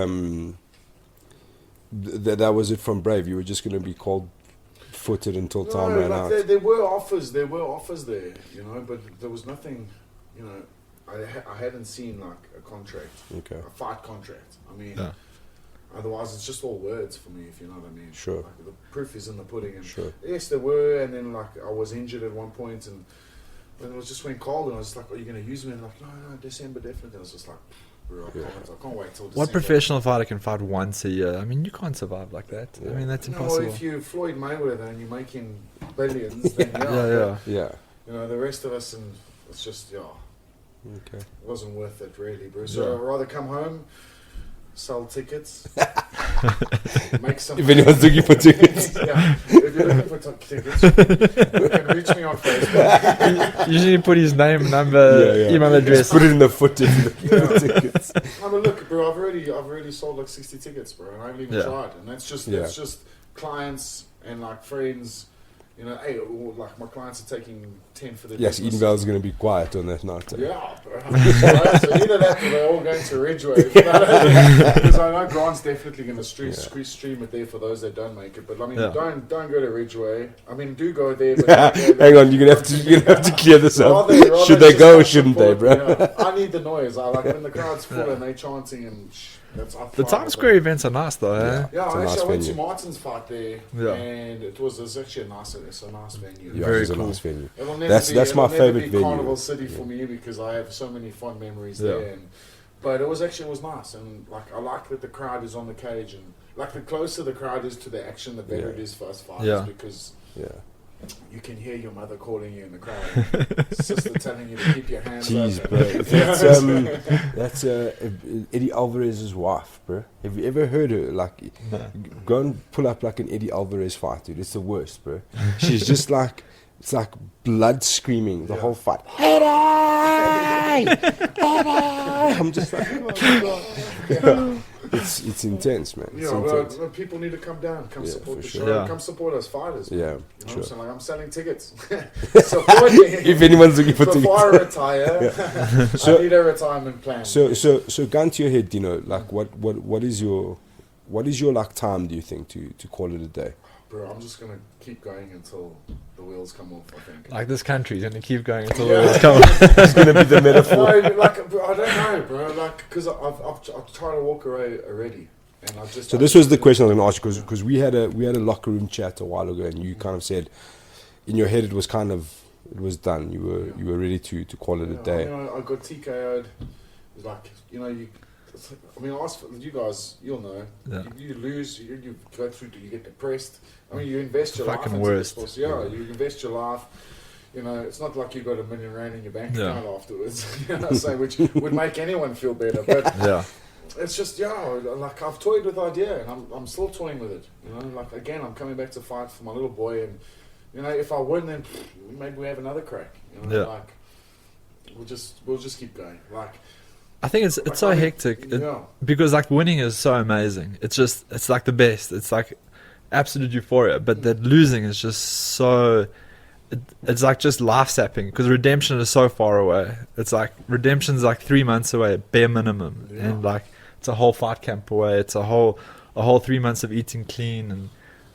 that was it from Brave? You were just going to be cold-footed until time ran out. There were offers there, you know, but there was nothing, you know. I hadn't seen like a contract, Okay. a fight contract. I mean, Yeah. otherwise it's just all words for me, if you know what I mean. Sure. Like, the proof is in the pudding, and Sure. yes, there were, and then like I was injured at one point, and it was just went cold, and I was like, "Are you going to use me?" And like, no, December definitely. I was just like, bro, I can't wait till December. What professional fighter can fight once a year? I mean, you can't survive like that. I mean, that's No, impossible. if you're Floyd Mayweather and you're making billions, then Yeah. Yeah. You know, the rest of us, and it's just, Okay. it wasn't worth it really, bro. So Yeah. I'd rather come home, sell tickets, make some. If anyone's looking for tickets. Yeah, if you're looking for tickets, you can reach me on Facebook. Usually put his name, number, email address. Just put it in the footage. Yeah. Tickets. I mean, look, bro, I've already sold like 60 tickets, bro, and I haven't even Yeah. tried. And that's just clients and like friends. You know, hey, or, like my clients are taking 10 for the Yes, business. Edenvale's going to be quiet on that night. Yeah, bro. So either that or they're all going to Ridgeway. Because I know Grant's definitely going to stream it there for those that don't make it. But I mean, don't go to Ridgeway. I mean, do go there. But don't go there. Hang on, you're gonna have to clear this up. Rather Should they just go or like shouldn't they, support, bro? yeah. I need the noise. I like when the crowd's full and they chanting and that's I The thrive Times with Square it. events are nice though, eh? Yeah, It's a actually, nice I went to venue. Martin's fight there, Yeah. and it was actually a nice venue. Yeah, Very it's a cool. nice venue. It'll never That's my it'll never favourite be venue. Carnival City for me because I have so many fond memories Yeah. there. But it was nice, and like I like that the crowd is on the cage, and like the closer the crowd is to the action, the better it is for us fighters Yeah. because Yeah. you can hear your mother calling you in the crowd, sister telling you to keep your hands Jeez, up. bro. That's Eddie Alvarez's wife, bro. Have you ever heard her? Like, go and pull up like an Eddie Alvarez fight, dude. It's the worst, bro. She's just like, it's like blood screaming the whole fight. Eddie! Eddie! I'm just like, oh my God. It's intense, man. It's intense. Well, people need to come down, come Yeah, support for the sure. show, Yeah. come support us fighters. Yeah, You know what sure. I'm saying? Like, I'm selling tickets. Support me. If anyone's looking for Before I tickets. retire, So- I need a retirement plan. So gun to your head, Dino. Like, what is your like time? Do you think to call it a day? Bro, I'm just gonna keep going until the wheels come off, I think. Like this country's gonna keep going until Yeah. the wheels come. It's gonna be the metaphor. No, like, bro, I don't know, bro. Like, because I've tried to walk away already, and I just. So this was the question I was going to ask you because we had a locker room chat a while ago, and you kind of said in your head it was done. You were ready to call it a day. I got TKO'd. It was like, ask for you guys. You'll know. Yeah. You lose. You go through. You get depressed. I mean, you invest your Fucking life into worst. this sport. Yeah, you invest your life. You know, it's not like you got $1 million in your bank account afterwards. You know, so which would make anyone feel better. But Yeah. it's just like I've toyed with the idea, and I'm still toying with it. You know, like again, I'm coming back to fight for my little boy, and you know, if I win, then maybe we have another crack. You know, like we'll just keep going. Like I think it's so hectic because like winning is so amazing. It's like the best. It's like absolute euphoria. But that losing is just so. It's like just life sapping because redemption is so far away. It's like redemption's like 3 months away, bare minimum, and like it's a whole fight camp away. It's a whole 3 months of eating clean, and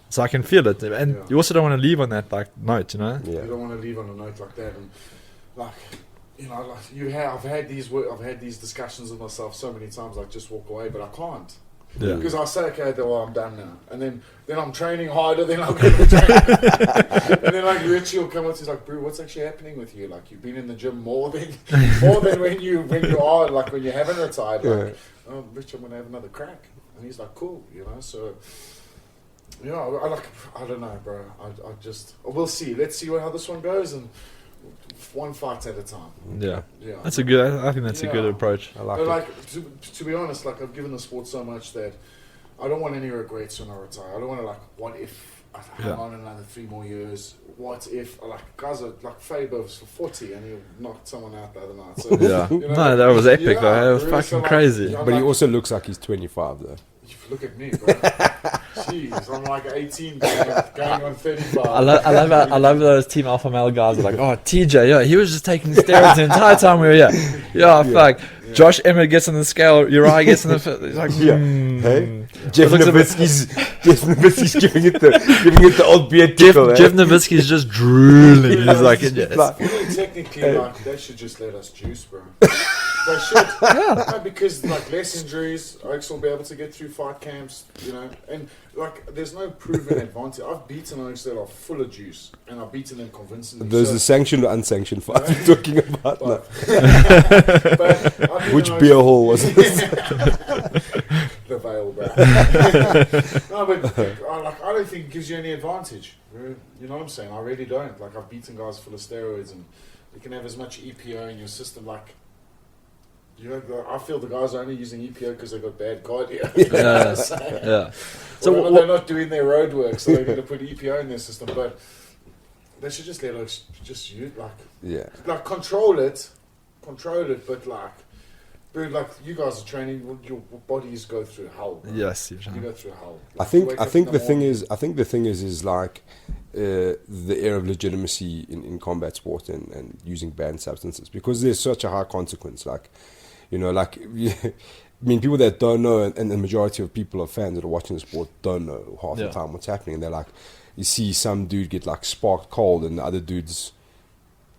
so I can feel it. And you also don't want to leave on that like note, you know. You don't want to leave on a note like that, and like. I've had these discussions with myself so many times, like just walk away, but I can't. Yeah. Because I say, okay, well, I'm done now, and then I'm training harder, then I'm going to train, and then like Richie will come up to me, like, bro, what's actually happening with you? Like, you've been in the gym more than when you are, like, when you haven't retired. Like, oh, Rich, I'm going to have another crack, and he's like, cool, you know. So, I don't know, bro. We'll see. Let's see how this one goes, and one fight at a time. Yeah. That's a good. I think that's a good approach. I like but it. like to be honest, like I've given the sport so much that I don't want any regrets when I retire. I don't want to like, what if I hang on another 3 more years? What if like guys are like Faber's for 40 and he knocked someone out the other night? So, Yeah. you know, No, that was epic. Though. It was really, fucking so, like, crazy. I'm But he like, also looks like he's 25 though. look at me, bro. Jeez, I'm like 18 going on 35. I love those Team Alpha Male guys are like, oh, TJ, he was just taking steroids the entire time we were here. Fuck. Yeah. Josh Emmett gets on the scale, Uriah gets on the... He's like, Hey, Jeff Looks a bit- Nowitzki's giving it the old beard Jeff tickle. Nowitzki's just drooling. He's like, Like- Technically, like, they should just let us juice, bro. They should. No, because, like, less injuries, Oaks will be able to get through fight camps, you know. And, like, there's no proven advantage. I've beaten Oaks that are full of juice, and I've beaten them convincingly. There's the sanctioned or unsanctioned fight we're talking about now. But I've Which beaten beer Oaks- hall was it? The Vale, bro. No, but I don't think it gives you any advantage. You know what I'm saying? I really don't. Like, I've beaten guys full of steroids, and you can have as much EPO in your system. Like, you know, I feel the guys are only using EPO because they got bad cardio. yeah. So they're not doing their road work, so they're going to put EPO in their system. But they should just let us just use like control it, but like. But like you guys are training, your bodies go through hell. Bro. Yes, you go through hell. I think the thing is like the air of legitimacy in combat sport and using banned substances, because there's such a high consequence. Like, you know, like I mean, people that don't know, and the majority of people or fans that are watching the sport don't know half the time what's happening. And they're like, you see some dude get like sparked cold, and the other dude's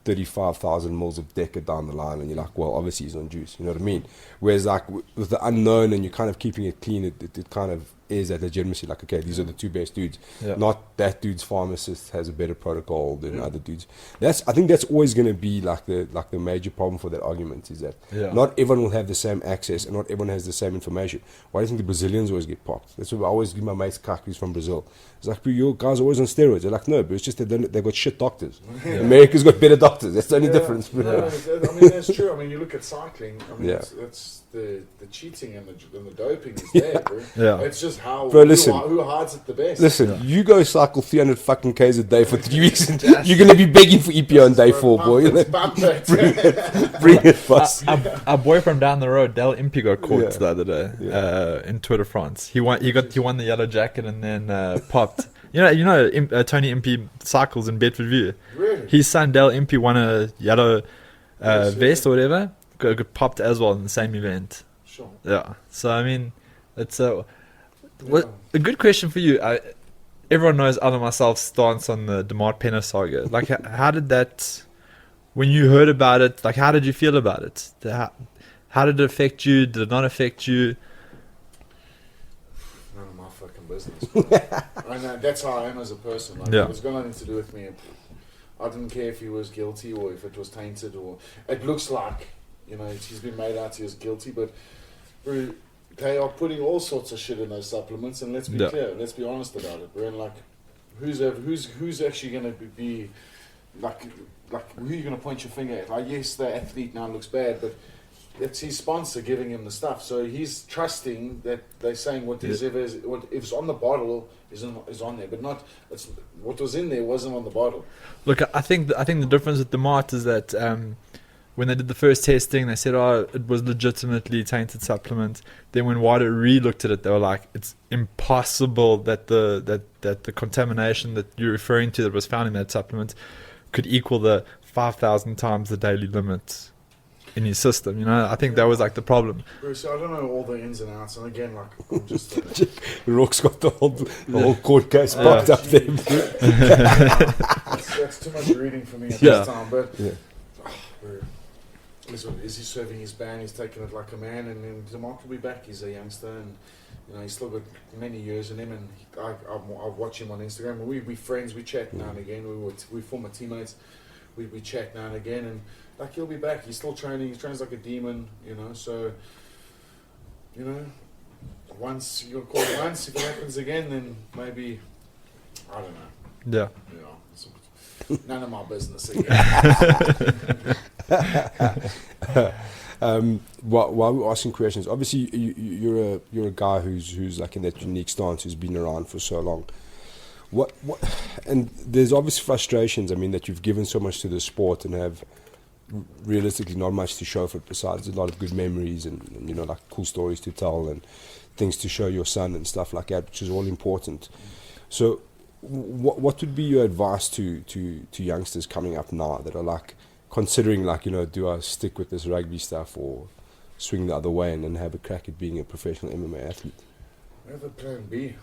35,000 mils of Deca down the line, and you're like, well, obviously he's on juice, you know what I mean? Whereas like with the unknown, and you're kind of keeping it clean, it kind of is that legitimacy, like, okay, these are the 2 best dudes, not that dude's pharmacist has a better protocol than other dudes. I think that's always going to be like the major problem for that argument, is that not everyone will have the same access, and not everyone has the same information. Why do you think the Brazilians always get popped? That's what I always give my mates Kak, who's from Brazil. It's like, your guys are always on steroids. They're like, no, but it's just that they've got shit doctors. America's got better doctors. That's the only difference. No, I mean, that's true. I mean, you look at cycling. I mean, that's the cheating and the doping is there, bro. It's just how who hides it the best. Listen, you go cycle 300 fucking Ks a day for 3 weeks, and you're going to be begging for EPO on day 4, boy. Bring it, boss. Our boy from down the road, Del Impey, got caught the other day in Tour de France. He won the yellow jacket and then popped. You know, Tony Impey cycles in Bedford View. Really? His son Del Impey won a yellow vest or whatever. Got popped as well in the same event. Sure. Yeah. So I mean, it's a good question for you. Everyone knows other myself's stance on the DeMart Penna saga. Like, how did that? When you heard about it, like, how did you feel about it? How did it affect you? Did it not affect you? None of my fucking business. I know, that's how I am as a person. Like, it was got nothing to do with me. I didn't care if he was guilty or if it was tainted, or it looks like, you know, he's been made out he was guilty, but they are putting all sorts of shit in those supplements, and let's be clear, let's be honest about it, bro. And like, who's actually going to be like who are you going to point your finger at? Like, yes, the athlete now looks bad, but it's his sponsor giving him the stuff, so he's trusting that they're saying what is on the bottle is on there, but not what was in there wasn't on the bottle. Look, I think the difference with DeMart is that when they did the first testing, they said, it was legitimately tainted supplement. Then when WADA re-looked at it, they were like, it's impossible that the contamination that you're referring to that was found in that supplement could equal the 5,000 times the daily limit in his system. You know, I think that was like the problem. Bruce, I don't know all the ins and outs, and again, like I'm just. Rock's got the whole court case parked up there. That's too much reading for me at this time, but. Yeah. Listen, is he serving his ban? He's taking it like a man, and then Mark will be back. He's a youngster, and you know he's still got many years in him. And I watch him on Instagram. We friends. We chat now and again. We former teammates. We chat now and again, and like he'll be back. He's still training. He trains like a demon. You know, so you know, once you'll call it once. If it happens again, then maybe I don't know. Yeah. You know, none of my business again. While we're asking questions, obviously you're a guy who's like in that unique stance, who's been around for so long. What and there's obvious frustrations. I mean, that you've given so much to the sport and have realistically not much to show for it besides a lot of good memories and you know, like cool stories to tell and things to show your son and stuff like that, which is all important. So what would be your advice to youngsters coming up now that are like considering, like, you know, do I stick with this rugby stuff or swing the other way and then have a crack at being a professional MMA athlete? Have a plan B.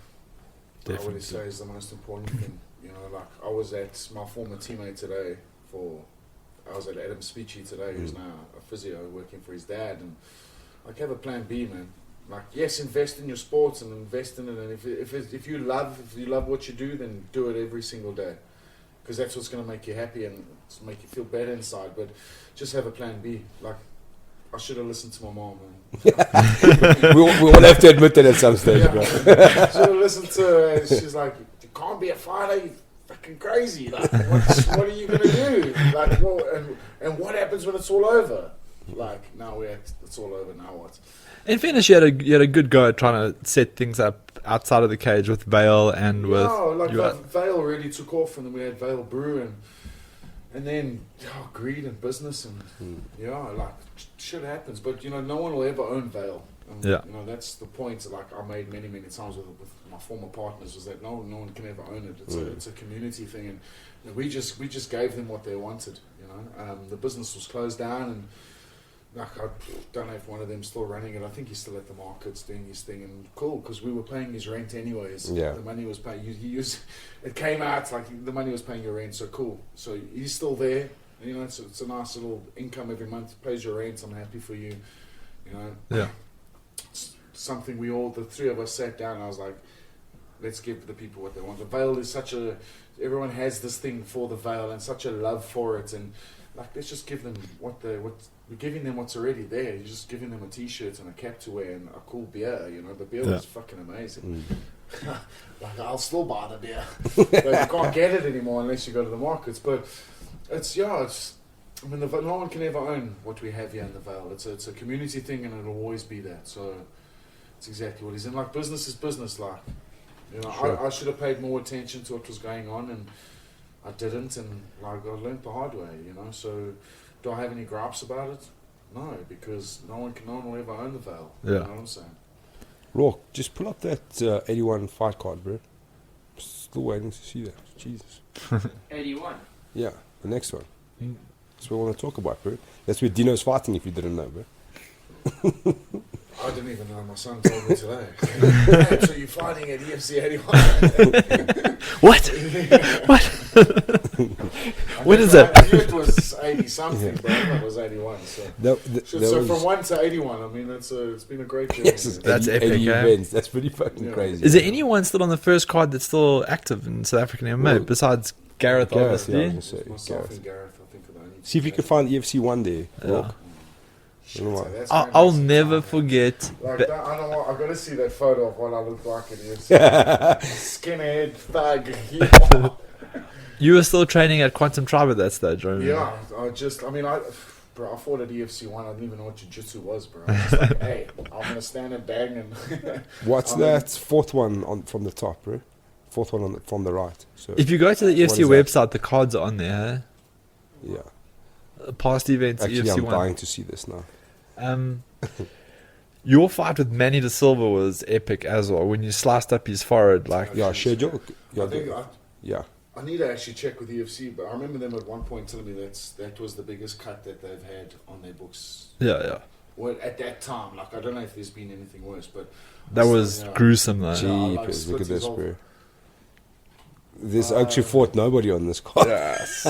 Definitely. I would say is the most important thing. You know, like I was at my former teammate today I was at Adam Pietie today, who's now a physio working for his dad, and like have a plan B, man. Like, yes, invest in your sports and invest in it, and if you love what you do, then do it every single day, because that's what's going to make you happy and make you feel better inside. But just have a plan B. Like, I should have listened to my mom, man. we all have to admit that at some stage, Yeah. bro. I should have listened to her, and she's like, "You can't be a fighter, you fucking crazy. Like, what are you going to do? Like, well, and what happens when it's all over? Like, now it's all over, now what?" In fairness, you had a good go at trying to set things up outside of the cage with Vale and with. Vale really took off, and then we had Vale Brew, and then greed and business, and like shit happens. But you know, no one will ever own Vale. And, you know, that's the point. Like I made many times with my former partners, was that no one can ever own it. It's a community thing, and you know, we just gave them what they wanted. You know, the business was closed down, and like I don't know if one of them's still running it. I think he's still at the markets doing his thing, and cool, because we were paying his rent anyways. Yeah. The money was paid. It came out like the money was paying your rent, so cool. So he's still there. You know, it's a nice little income every month. Pays your rent. I'm happy for you. You know. Yeah. It's something the three of us sat down. And I was like, let's give the people what they want. The Vale is everyone has this thing for the Vale and such a love for it, and like let's just give them we're giving them what's already there. You're just giving them a t-shirt and a cap to wear and a cool beer. You know, the beer was fucking amazing. Like I'll still buy the beer, but you can't get it anymore unless you go to the markets. But I mean, no one can ever own what we have here in the Vale. It's a community thing, and it'll always be that. So it's exactly what it is. And like business is business. Like, you know, Sure. I should have paid more attention to what was going on, and I didn't. And like I learned the hard way. You know, so. Do I have any gripes about it? No, because no one will ever own the Vale. Yeah. You know what I'm saying? Rock, just pull up that 81 fight card, bro. Still waiting to see that. Jesus. 81. Yeah, the next one. That's what I want to talk about, bro. That's where Dino's fighting, if you didn't know, bro. I didn't even know. My son told me today. Hey, so you're fighting at UFC 81? What? What? When is it? I knew it was 80 something, but it was 81. So, was, from 1 to 81, I mean, it's been a great journey. yes, That's 80 epic, eh? events. That's pretty fucking Yeah. crazy. Is there anyone still on the first card that's still active in South African MMA Well, besides Gareth, Gareth, obviously? yeah, I was gonna say, Myself Gareth. and Gareth, I think, are the only See if you can find EFC one day, Rock. Shit, I don't know so that's I'll fantastic never time, man. forget. Like, But I don't know. I've got to see that photo of what I look like at UFC. Skinhead thug. Yeah. you were still training at Quantum Tribe at that stage, right? Yeah, bro, I fought at EFC 1. I didn't even know what jiu-jitsu was, bro. I was just like, hey, I'm going to stand and bang. And What's I mean- that fourth one from the top, bro? Fourth one from the right. So If you go to the What UFC is that? website, the cards are on there. yeah, Past events, actually, UFC I'm 1. dying to see this now. Your fight with Manny De Silva was epic as well. When you sliced up his forehead, like Yeah, schedule. Yeah, I think yeah. I need to actually check with UFC, but I remember them at one point telling me that was the biggest cut that they've had on their books. Yeah. Well, at that time, like I don't know if there's been anything worse, but That was gruesome though. Jeepers, look at this, bro. This actually fought nobody on this card. Yes.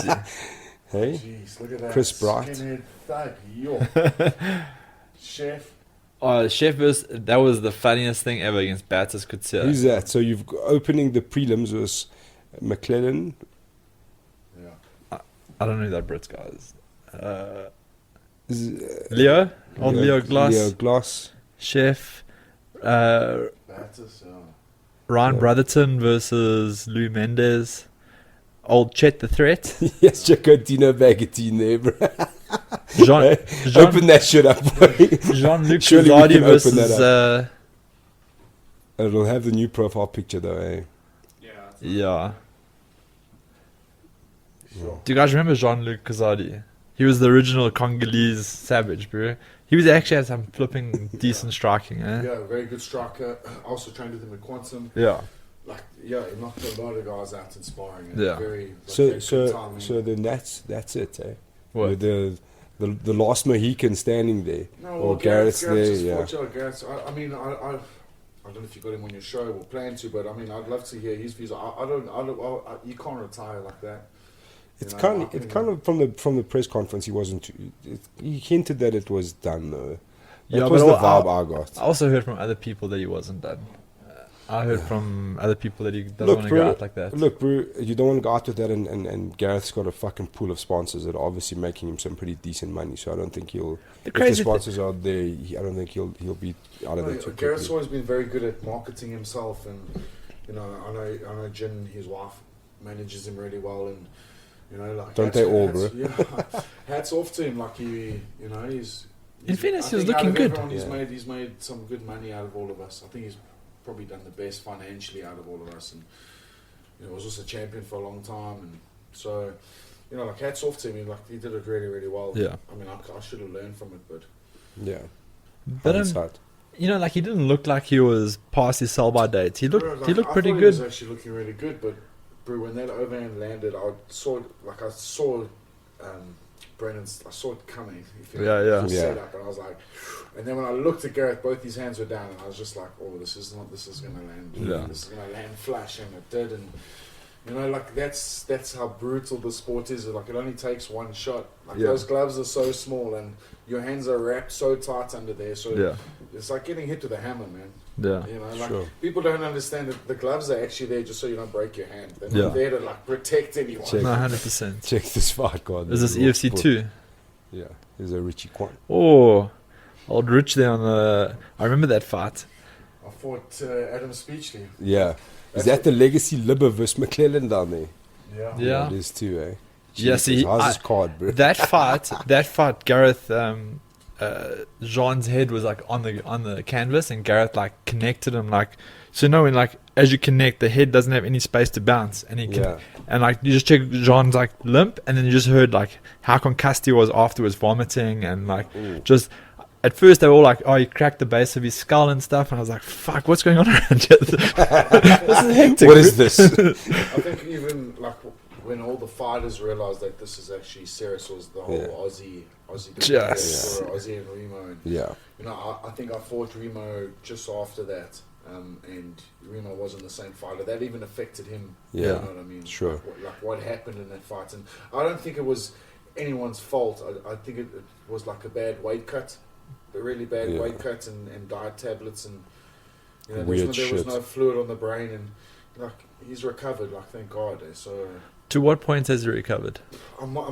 Hey? Jeez, look at that. Chris Bright. Skinhead thug, yo. Chef. Oh, Chef that was the funniest thing ever against Batis Kutsia. Who's that? So you've opening the prelims was McClellan. Yeah. I don't know who that Brit guy is. Leo? Old Leo Glass. Leo Glass. Chef. Batis, yeah. Ryan Yeah. Brotherton versus Lou Mendez. Old Chet the Threat. Yes, check out Dino Bagattin there, bro. Jean, Open that shit up, boy. Jean-Luc Surely we Kazadi can open that versus... It'll have the new profile picture though, eh? yeah. Sure. Do you guys remember Jean-Luc Kazadi? He was the original Congolese savage, bro. He was actually had some flipping decent striking, eh? Yeah, very good striker. I also trained with him at Quantum. Yeah. Like, yeah, he knocked a lot of guys out in sparring. And Yeah. Very, like, So very good timing. so then that's it, eh? What? The last Mohican standing there. No, Or well, Garrett's there, just yeah. fought, yeah. Garrett's, I mean, I don't know if you got him on your show or plan to, but I mean, I'd love to hear his views. You can't retire like that. It's You know, kind of from the press conference. He wasn't. He hinted that it was done though. That Yeah, was but the vibe I got. I also heard from other people that he wasn't done. I heard from other people that he doesn't Look, want to bro, go out like that. Look, bro, you don't want to go out with that, and Gareth's got a fucking pool of sponsors that are obviously making him some pretty decent money. So I don't think he'll. The If the crazy sponsors are there, I don't think he'll be out of No, it too Garrett's quickly. always been very good at marketing himself, and you know, I know Jin, his wife, manages him really well, and you know, like Don't they all, bro? Yeah, hats off to him. Like you know, he's In fairness, I he was think out looking of good. everyone, Yeah. He's made some good money out of all of us. I think he's probably done the best financially out of all of us, and you know, was also champion for a long time, and so you know, like hats off to him. Like he did it really, really well. Yeah. I mean, I should have learned from it, but Yeah, But hindsight. you know, like he didn't look like he was past his sell-by date. He looked Bro, he like, looked I pretty thought He was good. actually looking really good, but bro, when that overhand landed, I saw Brennan's. I saw it coming. If you know, Yeah, it was yeah. set up, and I was like, and then when I looked at Gareth, both his hands were down, and I was just like, oh, this is gonna land. Yeah. This is gonna land flush, and it did, and. You know, like that's how brutal the sport is. Like it only takes one shot. Like Yeah. those gloves are so small, and your hands are wrapped so tight under there. So Yeah, it's like getting hit with a hammer, man. yeah. You know, like Sure. people don't understand that the gloves are actually there just so you don't break your hand. They're Yeah. not there to like protect anyone. Check. No, 100%. Check this fight card. Is this Raw EFC Sport. 2? Yeah, there's a Richie Kwan. Oh, old Rich there on the. I remember that fight. I fought Adam Speechley. Yeah, is That's that the legacy Libber versus McClellan down there? Yeah. Yeah. it is too, eh? Yeah, see, How's I- his card, bro? That fight, Gareth, Jean's head was like on the canvas, and Gareth like connected him like. So you know when like as you connect, the head doesn't have any space to bounce, and he can, Yeah. and like you just check Jean's like limp, and then you just heard like how concussed he was afterwards, vomiting, and like Ooh. just. At first they were all like, "Oh, he cracked the base of his skull and stuff," and I was like, "Fuck, what's going on around here? This is hectic." What is this? I think even like when all the fighters realized that this is actually serious, was the whole Yeah. Aussie Yes. Aussie and Remo, and Yeah, you know I think I fought Remo just after that, and Remo wasn't the same fighter. That even affected him. Yeah. You know what I mean? Sure. Like what happened in that fight, and I don't think it was anyone's fault. I think it was like a bad weight cut. A really bad Yeah. weight cut and diet tablets, and you know, Weird there was shit. no fluid on the brain, and like he's recovered, like thank God. So To what point has he recovered? I'm not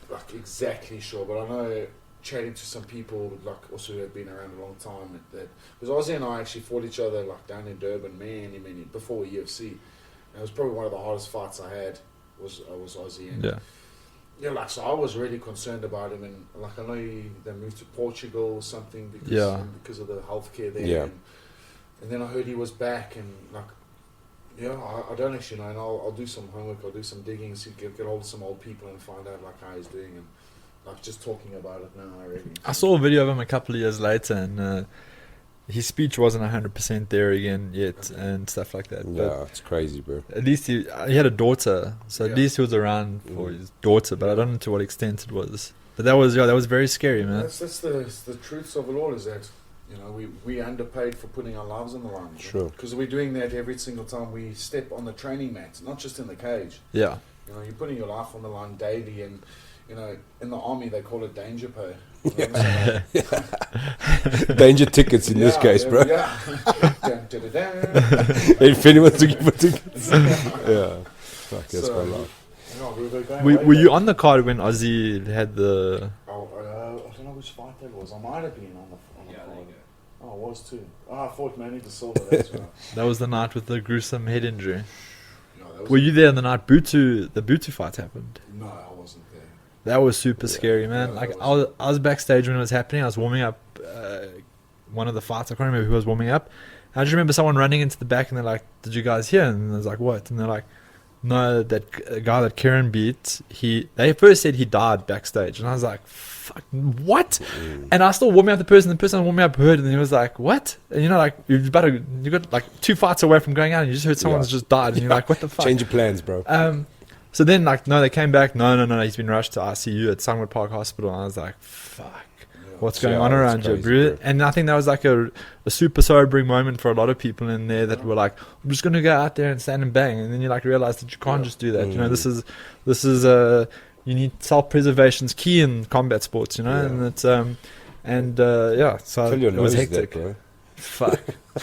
like exactly sure, but I know chatting to some people like also who have been around a long time that because Ozzy and I actually fought each other like down in Durban many before UFC, and it was probably one of the hardest fights I had was Ozzy, and Yeah, yeah, like so I was really concerned about him, and like I know they moved to Portugal or something because of the healthcare there. Yeah. And then I heard he was back, and like, yeah, I don't actually know, and I'll do some homework, I'll do some digging, see get hold of some old people and find out like how he's doing, and like just talking about it now already. I saw a video of him a couple of years later, and his speech wasn't 100% there again yet and stuff like that. Yeah, it's crazy, bro. But at least he had a daughter, so at least he was around for his daughter. But I don't know to what extent it was. But that was very scary, man. That's the truth of it all, is that, you know, we underpaid for putting our lives on the line. Sure. Because we're doing that every single time we step on the training mat, not just in the cage. Yeah. You know, you're putting your life on the line daily, and, you know, in the army they call it danger pay. You know, Danger tickets in this case, bro. Yeah. Dun, dun, dun, dun. If anyone's looking for tickets. Yeah. Fuck, that's quite a lot. Were you on the card when Ozzy had the... Oh, I don't know which fight that was. I might have been on the card. Oh, I was too. Oh, I fought Manny De Silva. That's right. That was the night with the gruesome head injury. No, Were you there on the night the Butu fight happened? No, I wasn't there. That was super scary, man. Yeah, Like that I was backstage when it was happening. I was warming up one of the fights. I can't remember who was warming up. I just remember someone running into the back and they're like, "Did you guys hear?" And I was like, "What?" And they're like, "No, that guy that Kieran beat. They first said he died backstage." And I was like, "Fuck, what?" And I still warming up the person warming up heard, and he was like, "What?" And you know, like you got like 2 fights away from going out, and you just heard someone's just died, and you're like, "What the fuck?" Change your plans, bro. So then, like, no, they came back. No, he's been rushed to ICU at Sunwood Park Hospital. And I was like, fuck, what's going on around here, bro? And I think that was like a super sobering moment for a lot of people in there that were like, I'm just going to go out there and stand and bang. And then you like realize that you can't just do that. You know, this is you need self-preservation's key in combat sports, you know, and it's, so it was hectic. Bro. Fuck. I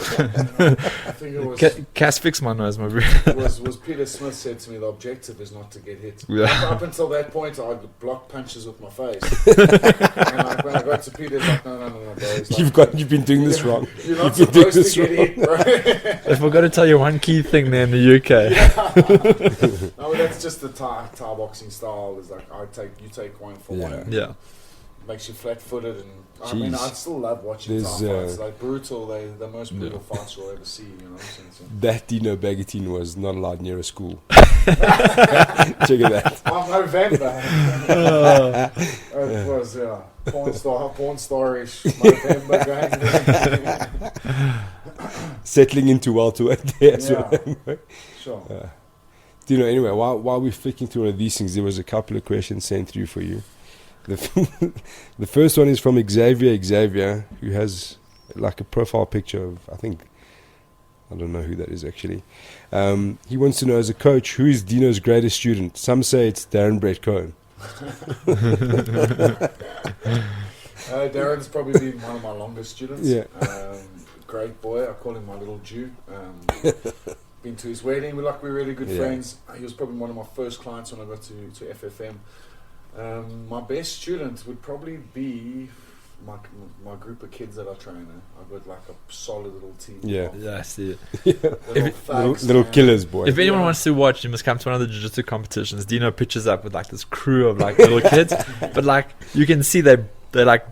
think it was Cass fixed my nose, my bro. was Peter Smith said to me, the objective is not to get hit. Yeah. Up until that point, I would block punches with my face. And like, when I got to Peter, he's like, no, bro. He's like, you've been doing this wrong. You're not supposed to get hit, bro. I forgot to tell you one key thing there in the UK. No, but that's just the Thai boxing style. Is like you take one for one. Yeah. Makes you flat-footed, and I Jeez. mean, I still love watching Thai fights. Like brutal, they're the most brutal fights you'll ever see. You know, that Dino Bagattin was not allowed near a school. Check it out. Oh, November. It was porn star-ish November going. Settling into welterweight there as well. Sure. Dino, anyway, while we're flicking through all of these things, there was a couple of questions sent through for you. The first one is from Xavier, who has like a profile picture of, I don't know who that is actually. He wants to know, as a coach, who is Dino's greatest student? Some say it's Darren Brett Cohen. Darren's probably been one of my longest students. Yeah. Great boy. I call him my little Jew. Been to his wedding. We're really good friends. He was probably one of my first clients when I got to FFM. My best student would probably be my group of kids that I train. I've got like a solid little team. Yeah, I see it. Little killers, boy. If anyone wants to watch, you must come to one of the jiu-jitsu competitions. Dino pitches up with like this crew of like little kids, but like you can see they got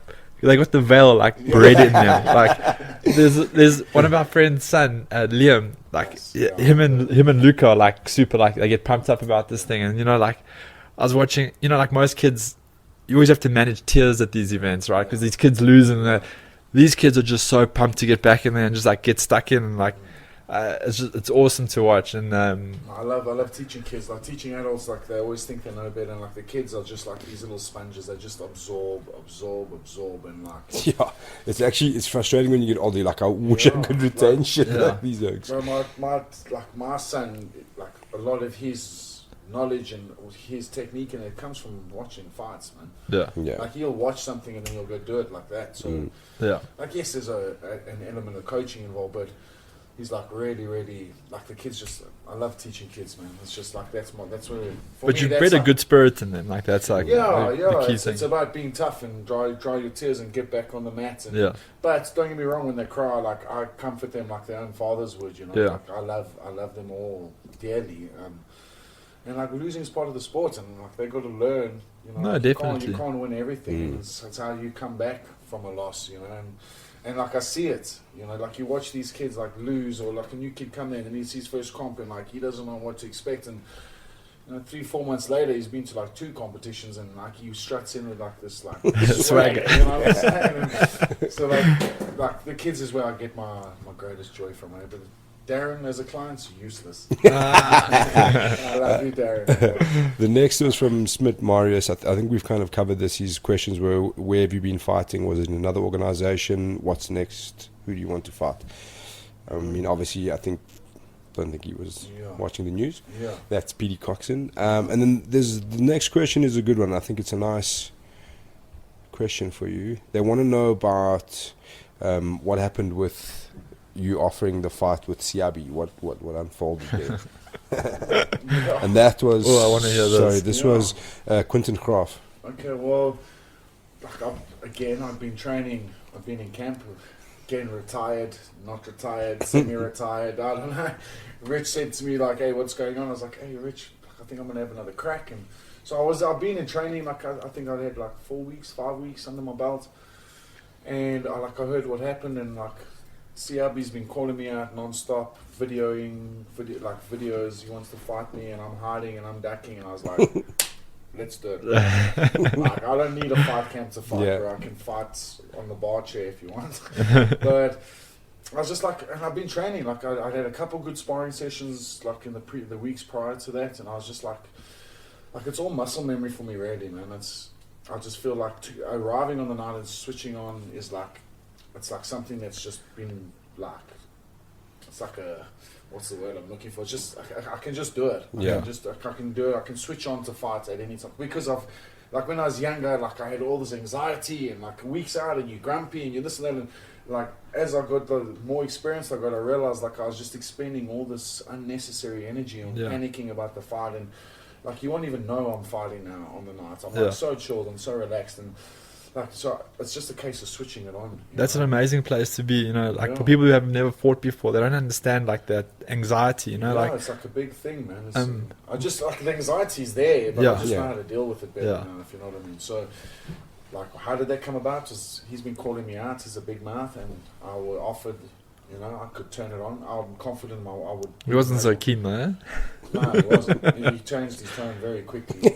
the veil like bred in them. Like there's one of our friends' son, Liam. Like him and Luca are like super, like they get pumped up about this thing, and you know, like I was watching, you know, like most kids, you always have to manage tears at these events, right? Because these kids lose, and these kids are just so pumped to get back in there and just like get stuck in, and like it's awesome to watch. And I love teaching kids. Like teaching adults, like they always think they know better, and like the kids are just like these little sponges. They just absorb, and like it's frustrating when you get older. Like I wish I could retain shit like these oaks. Bro, my son, like a lot of his knowledge and his technique, and it comes from watching fights, man. Yeah. Like he'll watch something and then he'll go do it like that. So like yes, there's an element of coaching involved, but he's like really like the kids. Just I love teaching kids, man. It's just like that's where. But you bred a good spirit in them, like that's like the key thing. It's about being tough and dry your tears and get back on the mat. And, but don't get me wrong, when they cry, like I comfort them like their own fathers would. You know, like I love them all dearly. And like losing is part of the sport, and like they got to learn. You know, definitely. You can't win everything. It's how you come back from a loss. You know, and like I see it. You know, like you watch these kids like lose, or like a new kid come in and he's his first comp, and like he doesn't know what to expect, and 3-4 months later, he's been to like 2 competitions, and like he struts in with like this like Swagger. You know what I'm saying? And so like the kids is where I get my greatest joy from. But Darren as a client's useless. I love you, Darren. The next was from Smith Marius. I think we've kind of covered this. His questions were, where have you been fighting? Was it in another organization? What's next? Who do you want to fight? I mean, obviously, don't think he was watching the news. Yeah. That's Pietie Coxen. And then the next question is a good one. I think it's a nice question for you. They want to know about what happened with you offering the fight with Siabi. What unfolded there? And that was... Oh, I want to hear this. Sorry, this was Quentin Graaf. Okay, well, like I've been training. I've been in camp. Again, retired, not retired, semi-retired. I don't know. Rich said to me like, "Hey, what's going on?" I was like, "Hey, Rich, I think I'm gonna have another crack." And so I've been in training. Like I think I had like 5 weeks under my belt, and I heard what happened, and like Siabi's been calling me out non-stop, videos. He wants to fight me, and I'm hiding and I'm ducking, and I was like, let's do it. Like, I don't need a fight camp to fight, bro. I can fight on the bar chair if you want. But I was just like, and I've been training. Like I had a couple good sparring sessions, like in the weeks prior to that, and I was just like it's all muscle memory for me, really, man. I just feel like arriving on the night and switching on is like, it's like something that's just been like, it's like a, what's the word I'm looking for? It's just I can just do it. I can do it. I can switch on to fights at any time because of, like when I was younger, like I had all this anxiety and like weeks out and you're grumpy and you're this and that, and like as I got the more experience I realized like I was just expending all this unnecessary energy and panicking about the fight, and like you won't even know I'm fighting now on the nights. I'm like so chilled and so relaxed, and like, so it's just a case of switching it on. That's an amazing place to be, you know, like for people who have never fought before, they don't understand like that anxiety, you know, like it's like a big thing, man. I just like the anxiety's there, but I just know how to deal with it better now, if you know what I mean. So, like, how did that come about? Just he's been calling me out. He's a big mouth, and I was offered, you know, I could turn it on. I'm confident I would. He wasn't so keen, though. No, he wasn't. He changed his tone very quickly.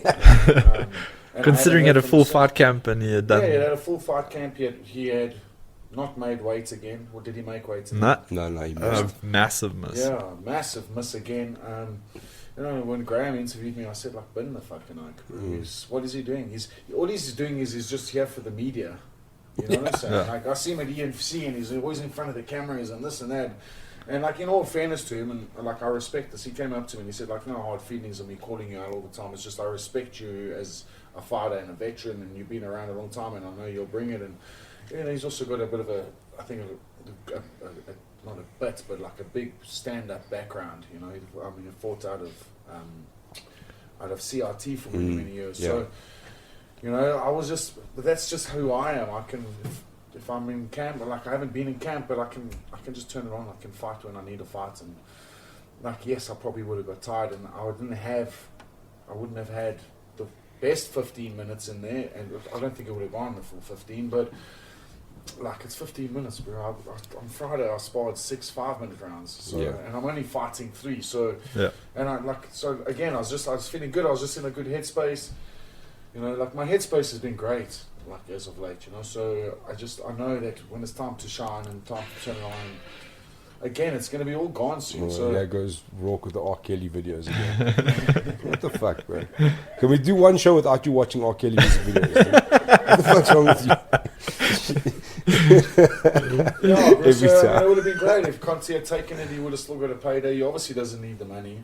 Considering he had a full fight camp and he had done... Yeah, he had a full fight camp. He had not made weight again. Or did he make weight again? No, he missed. Massive miss. Yeah, massive miss again. You know, when Graham interviewed me, I said, like, bin the fucking oak. What is he doing? All he's doing is he's just here for the media. You know what I'm saying? Like, I see him at ENFC and he's always in front of the cameras and this and that. And like, in all fairness to him, and like, I respect this. He came up to me and he said, like, no hard feelings of me calling you out all the time. It's just I respect you as a fighter and a veteran, and you've been around a long time, and I know you'll bring it. And you know, he's also got a bit of I think not a bit, but like a big stand-up background. You know, I mean, he fought out of CRT for many years. Yeah. So, you know, but that's just who I am. I can, if I'm in camp, like I haven't been in camp, but I can just turn it on. I can fight when I need to fight, and like, yes, I probably would have got tired, and I wouldn't have had the best 15 minutes in there, and I don't think it would have gone the full 15, but like, it's 15 minutes, bro. On Friday I sparred 6 5-minute rounds, so and I'm only fighting 3, so and again, I was feeling good. I was just in a good headspace, you know. Like, my headspace has been great, like, as of late, you know. So I know that when it's time to shine and time to turn it on, again, it's going to be all gone soon. So there goes Rourke with the R. Kelly videos again. What the fuck, bro? Can we do one show without you watching R. Kelly music videos? What the fuck's wrong with you? Every time. It would have been great if Conti had taken it. He would have still got a payday. He obviously doesn't need the money.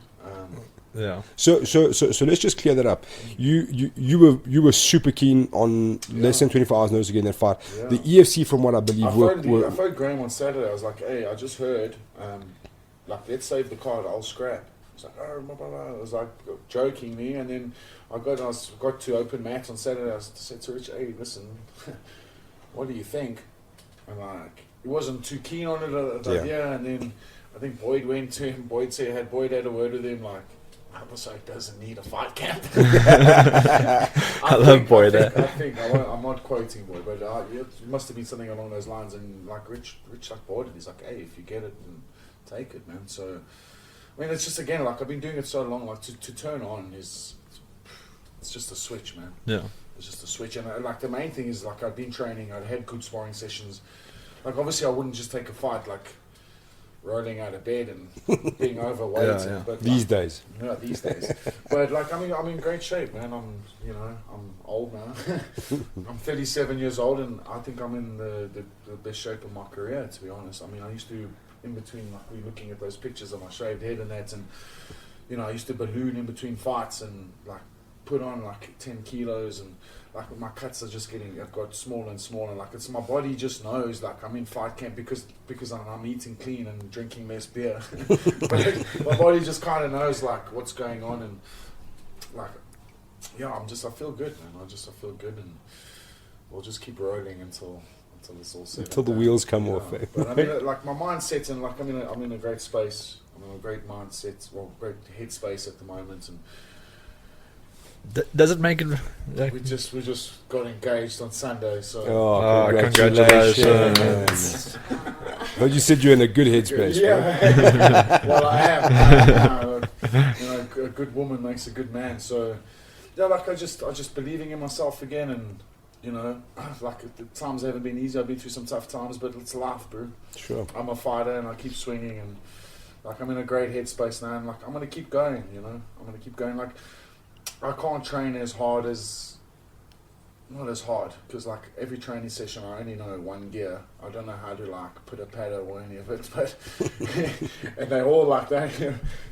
So let's just clear that up. You were super keen on less than 24 hours notice again that fight. The EFC, from what I believe, I phoned Graham on Saturday. I was like, hey, I just heard, like, let's save the card. I'll scrap. I was like, oh, blah, blah, blah. I was like joking me, and then I got to open mat on Saturday. I said to Rich, hey, listen, what do you think? And like, he wasn't too keen on it. I was like, and then I think Boyd went to him. Boyd had a word with him, like, Abasok doesn't need a fight camp. I love Boyd. I'm not quoting Boyd, but it must have been something along those lines. And like, Rich like Boyd, he's like, hey, if you get it, then take it, man. So I mean, it's just, again, like, I've been doing it so long, like, to turn on it's just a switch, man. Yeah. It's just a switch. And, like, the main thing is, like, I've been training, I'd had good sparring sessions. Like, obviously, I wouldn't just take a fight, like, rolling out of bed and being overweight. Yeah. But These like, days. Yeah, these days. But, like, I'm in great shape, man. I'm old now. I'm 37 years old, and I think I'm in the best shape of my career, to be honest. I mean, I used to, in between, like, we're looking at those pictures of my shaved head and that, and, you know, I used to balloon in between fights and, like, put on, like, 10 kilos, and, like, my cuts are just I've got smaller and smaller. Like, it's, my body just knows, like, I'm in fight camp because I'm eating clean and drinking less beer. But my body just kind of knows, like, what's going on, and, like, yeah, I feel good, man. I feel good, and we'll just keep rolling until it's all set. Until the wheels come off. Eh? But I mean, like, my mindset's in, like, I'm in a great space. I'm in a great mindset, great headspace at the moment, and Does it make it? Like, we just got engaged on Sunday, so Oh, congratulations. But you said you're in a good headspace, bro. yeah. Well, I am. You know, a good woman makes a good man. So, yeah, like, I just believing in myself again, and, you know, like, the times haven't been easy. I've been through some tough times, but it's life, bro. Sure. I'm a fighter, and I keep swinging, and, like, I'm in a great headspace now, and, like, I'm gonna keep going. You know, I'm gonna keep going. Like, I can't train not as hard, because, like, every training session I only know one gear. I don't know how to, like, put a paddle or any of it, but and they're all like that.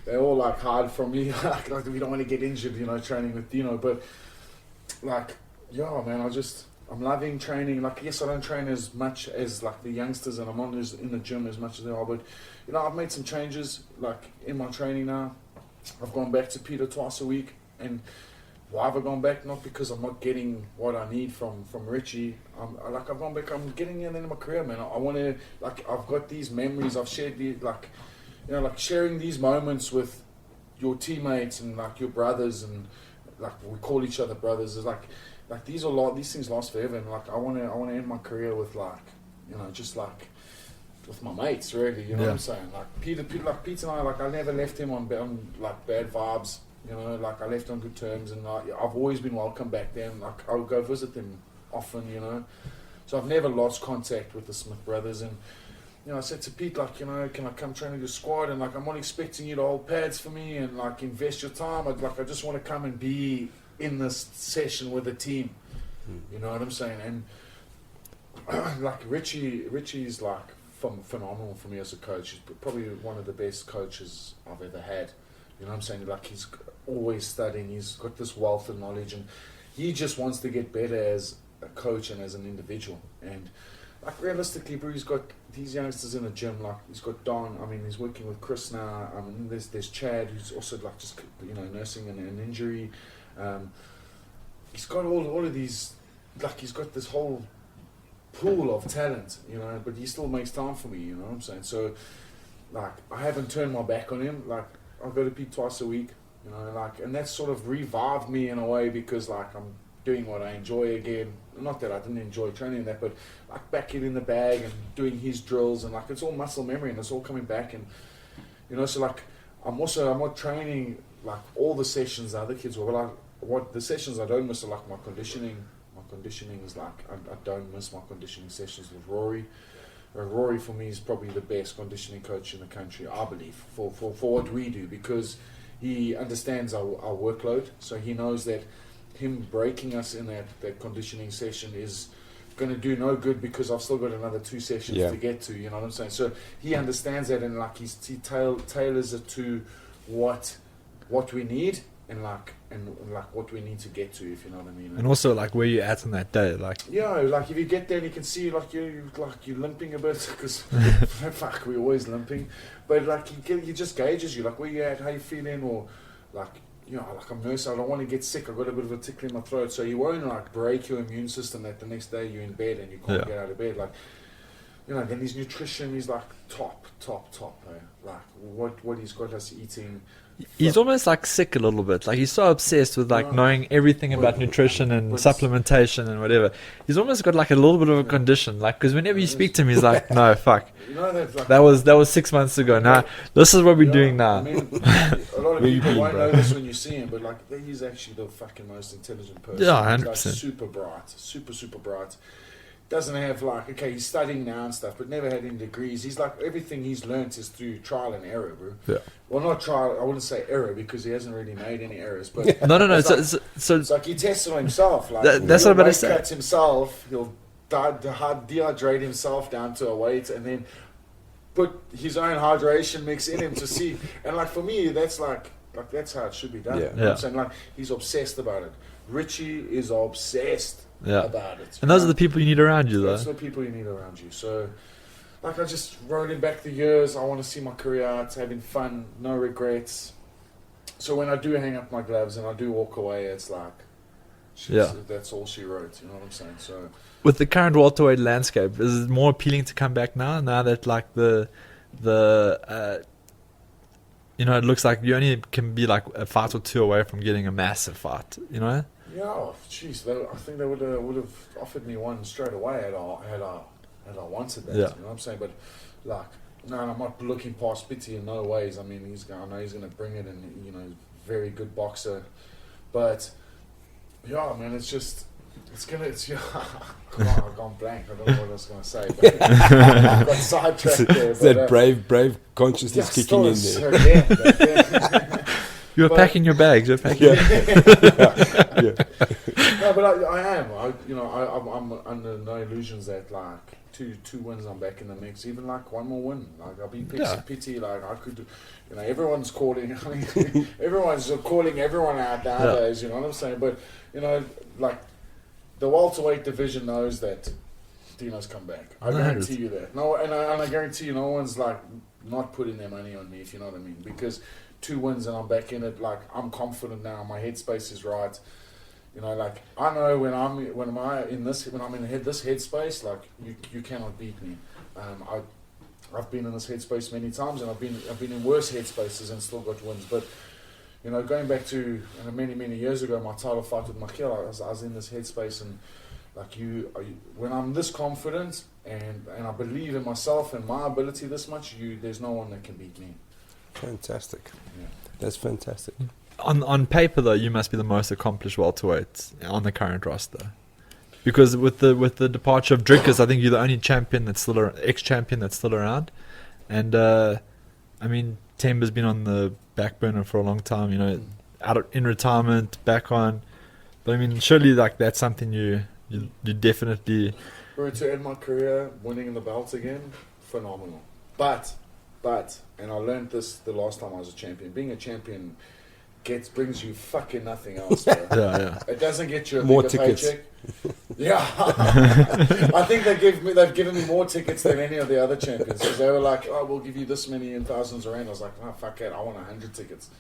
They're all, like, hard for me. Like, we don't want to get injured, you know, training with Dino. But, like, yeah, man, I'm loving training. Like, yes, I don't train as much as, like, the youngsters, and I'm not in the gym as much as they are. But, you know, I've made some changes, like, in my training now. I've gone back to Pietie twice a week. And why have I gone back? Not because I'm not getting what I need from Richie. I've gone back. I'm getting in my career, man. I want to, like, I've got these memories. I've shared like, you know, like, sharing these moments with your teammates and, like, your brothers, and, like, we call each other brothers. Is like these things last forever. And, like, I want to end my career with, like, you know, just, like, with my mates, really. You know what I'm saying? Like, Pete and I, like, I never left him on like, bad vibes. You know, like, I left on good terms, and I've always been welcome back then. Like, I'll go visit them often, you know. So I've never lost contact with the Smith brothers. And, you know, I said to Pete, like, you know, can I come train with your squad? And, like, I'm not expecting you to hold pads for me and, like, invest your time. I just want to come and be in this session with the team. You know what I'm saying? And, like, Richie's, like, phenomenal for me as a coach. He's probably one of the best coaches I've ever had. You know what I'm saying? Like, he's always studying. He's got this wealth of knowledge, and he just wants to get better as a coach and as an individual. And, like, realistically, bro, he's got these youngsters in the gym. Like, he's got Don. I mean, he's working with Chris now. I mean, there's Chad, who's also, like, just, you know, nursing an injury. He's got all of these. Like, he's got this whole pool of talent, you know. But he still makes time for me. You know what I'm saying? So, like, I haven't turned my back on him. Like, I go to Pete twice a week, you know, like, and that's sort of revived me in a way, because, like, I'm doing what I enjoy again. Not that I didn't enjoy training that, but, like, back in the bag and doing his drills, and, like, it's all muscle memory, and it's all coming back. And, you know, so, like, I'm not training, like, all the sessions the other kids were, but, like, what the sessions I don't miss are, like, my conditioning. My conditioning is, like, I don't miss my conditioning sessions with Rory. Rory, for me, is probably the best conditioning coach in the country, I believe, for what we do, because he understands our workload. So he knows that him breaking us in that conditioning session is going to do no good, because I've still got another 2 sessions to get to, you know what I'm saying? So he understands that, and, like, he tailors it to what we need, and what we need to get to, if you know what I mean. And also, like, where you're at on that day, like, yeah, like, if you get there and you can see, like, you're limping a bit, because fuck, we're always limping, but, like, he just gauges you, like, where you at, how you feeling, or, like, you know, like, I'm nursing, I don't want to get sick, I've got a bit of a tickle in my throat, so he won't, like, break your immune system that the next day you're in bed and you can't get out of bed. Like, you know, then his nutrition is like top. Like what he's got us eating. He's almost like sick a little bit. Like he's so obsessed with like Yeah. knowing everything about nutrition and but- supplementation and whatever. He's almost got like a little bit of a condition. Like because whenever you speak to him, he's like, "No, fuck. You know that like, That was 6 months ago. Now this is what we're doing now." I mean, a lot of Where you people been, won't bro? know this when you see him, but like he's actually the fucking most intelligent person. Yeah, He's, like, 100%. super bright, super bright. Doesn't have like, okay, he's studying now and stuff, but never had any degrees. He's like, everything he's learnt is through trial and error, bro. Yeah. Well, not trial, I wouldn't say error because he hasn't really made any errors, but No. It's So, like- so it's like he tests on himself. Like That's he'll what I'm about to weight say. cut himself, he'll dehydrate himself down to a weight, and then put his own hydration mix in him to see. And like for me, that's like that's how it should be done. Yeah. You know what Yeah. I'm saying? Like he's obsessed about it. Richie is obsessed yeah, about it. and those are the people you need around you, though. That's the people you need around you. So, like, I just rolling back the years. I want to see my career out, having fun, no regrets. So when I do hang up my gloves and I do walk away, it's like, that's all she wrote. You know what I'm saying? So With the current welterweight landscape, is it more appealing to come back now that like the you know, it looks like you only can be like a fight or two away from getting a massive fight, you know? yeah, jeez, I think they would have offered me one straight away had I wanted that. Yeah. You know what I'm saying? But like, no, I'm not looking past Pietie in no ways. I mean, I know he's going to bring it, and you know, very good boxer. But yeah, man, it's yeah. Come on, I've gone blank. I don't know what I was going to say. But I got sidetracked there. It's that brave consciousness kicking in there. You're But- packing your bags. You're packing. Yeah. No, but I am. I'm under no illusions that like two wins, I'm back in the mix. Even like one more win, like I'll be Yeah. Pietie. Like I could, you know, everyone's calling. I mean, everyone's calling everyone out nowadays. You know what I'm saying? But you know, like the welterweight division knows that Dino's come back. I No, guarantee you that. No, and I guarantee you, no one's like not putting their money on me. If you know what I mean, because 2 wins and I'm back in it. Like I'm confident now. My headspace is right. You know, like I know when I'm in this headspace, like you cannot beat me. I've been in this headspace many times, and I've been in worse headspaces and still got wins. But you know, going back to many years ago, my title fight with Michael, I was in this headspace, and like when I'm this confident and I believe in myself and my ability this much, there's no one that can beat me. Fantastic. Yeah. That's fantastic. On paper, though, you must be the most accomplished welterweight on the current roster, because with the departure of Drinkers, I think you're the only champion that's still ex-champion that's still around, and I mean Temba's been on the back burner for a long time. You know, in retirement, back on, but I mean surely like that's something you definitely. To end my career, winning the belt again, phenomenal. But, and I learned this the last time I was a champion. Being a champion brings you fucking nothing else, bro. Yeah. It doesn't get you a More bigger tickets. paycheck. Yeah. I think they've given me more tickets than any of the other champions, because they were like, oh, we'll give you this many in thousands of rand. I was like, oh, fuck it, I want 100 tickets.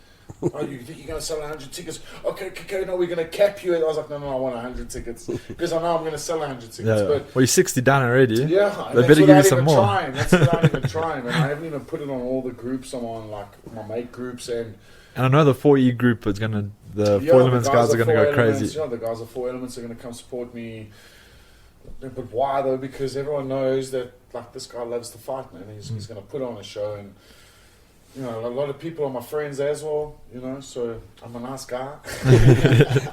Oh, you think you're going to sell 100 tickets? Okay, no, we're going to cap you. I was like, no, I want 100 tickets, because I know I'm going to sell 100 tickets. Yeah. But Well, you're 60 down already. yeah, and They that's better give you without some even more. trying. That's without even trying, and I haven't even put it on all the groups I'm on, like my mate groups, and And I know the 4E group is gonna, the yeah, Four the Elements guys are gonna Four go Elements, crazy. Yeah, the guys of 4 Elements are gonna come support me. But why though? Because everyone knows that like this guy loves to fight, man. He's gonna put on a show, and you know, a lot of people are my friends as well. You know, so I'm a nice guy.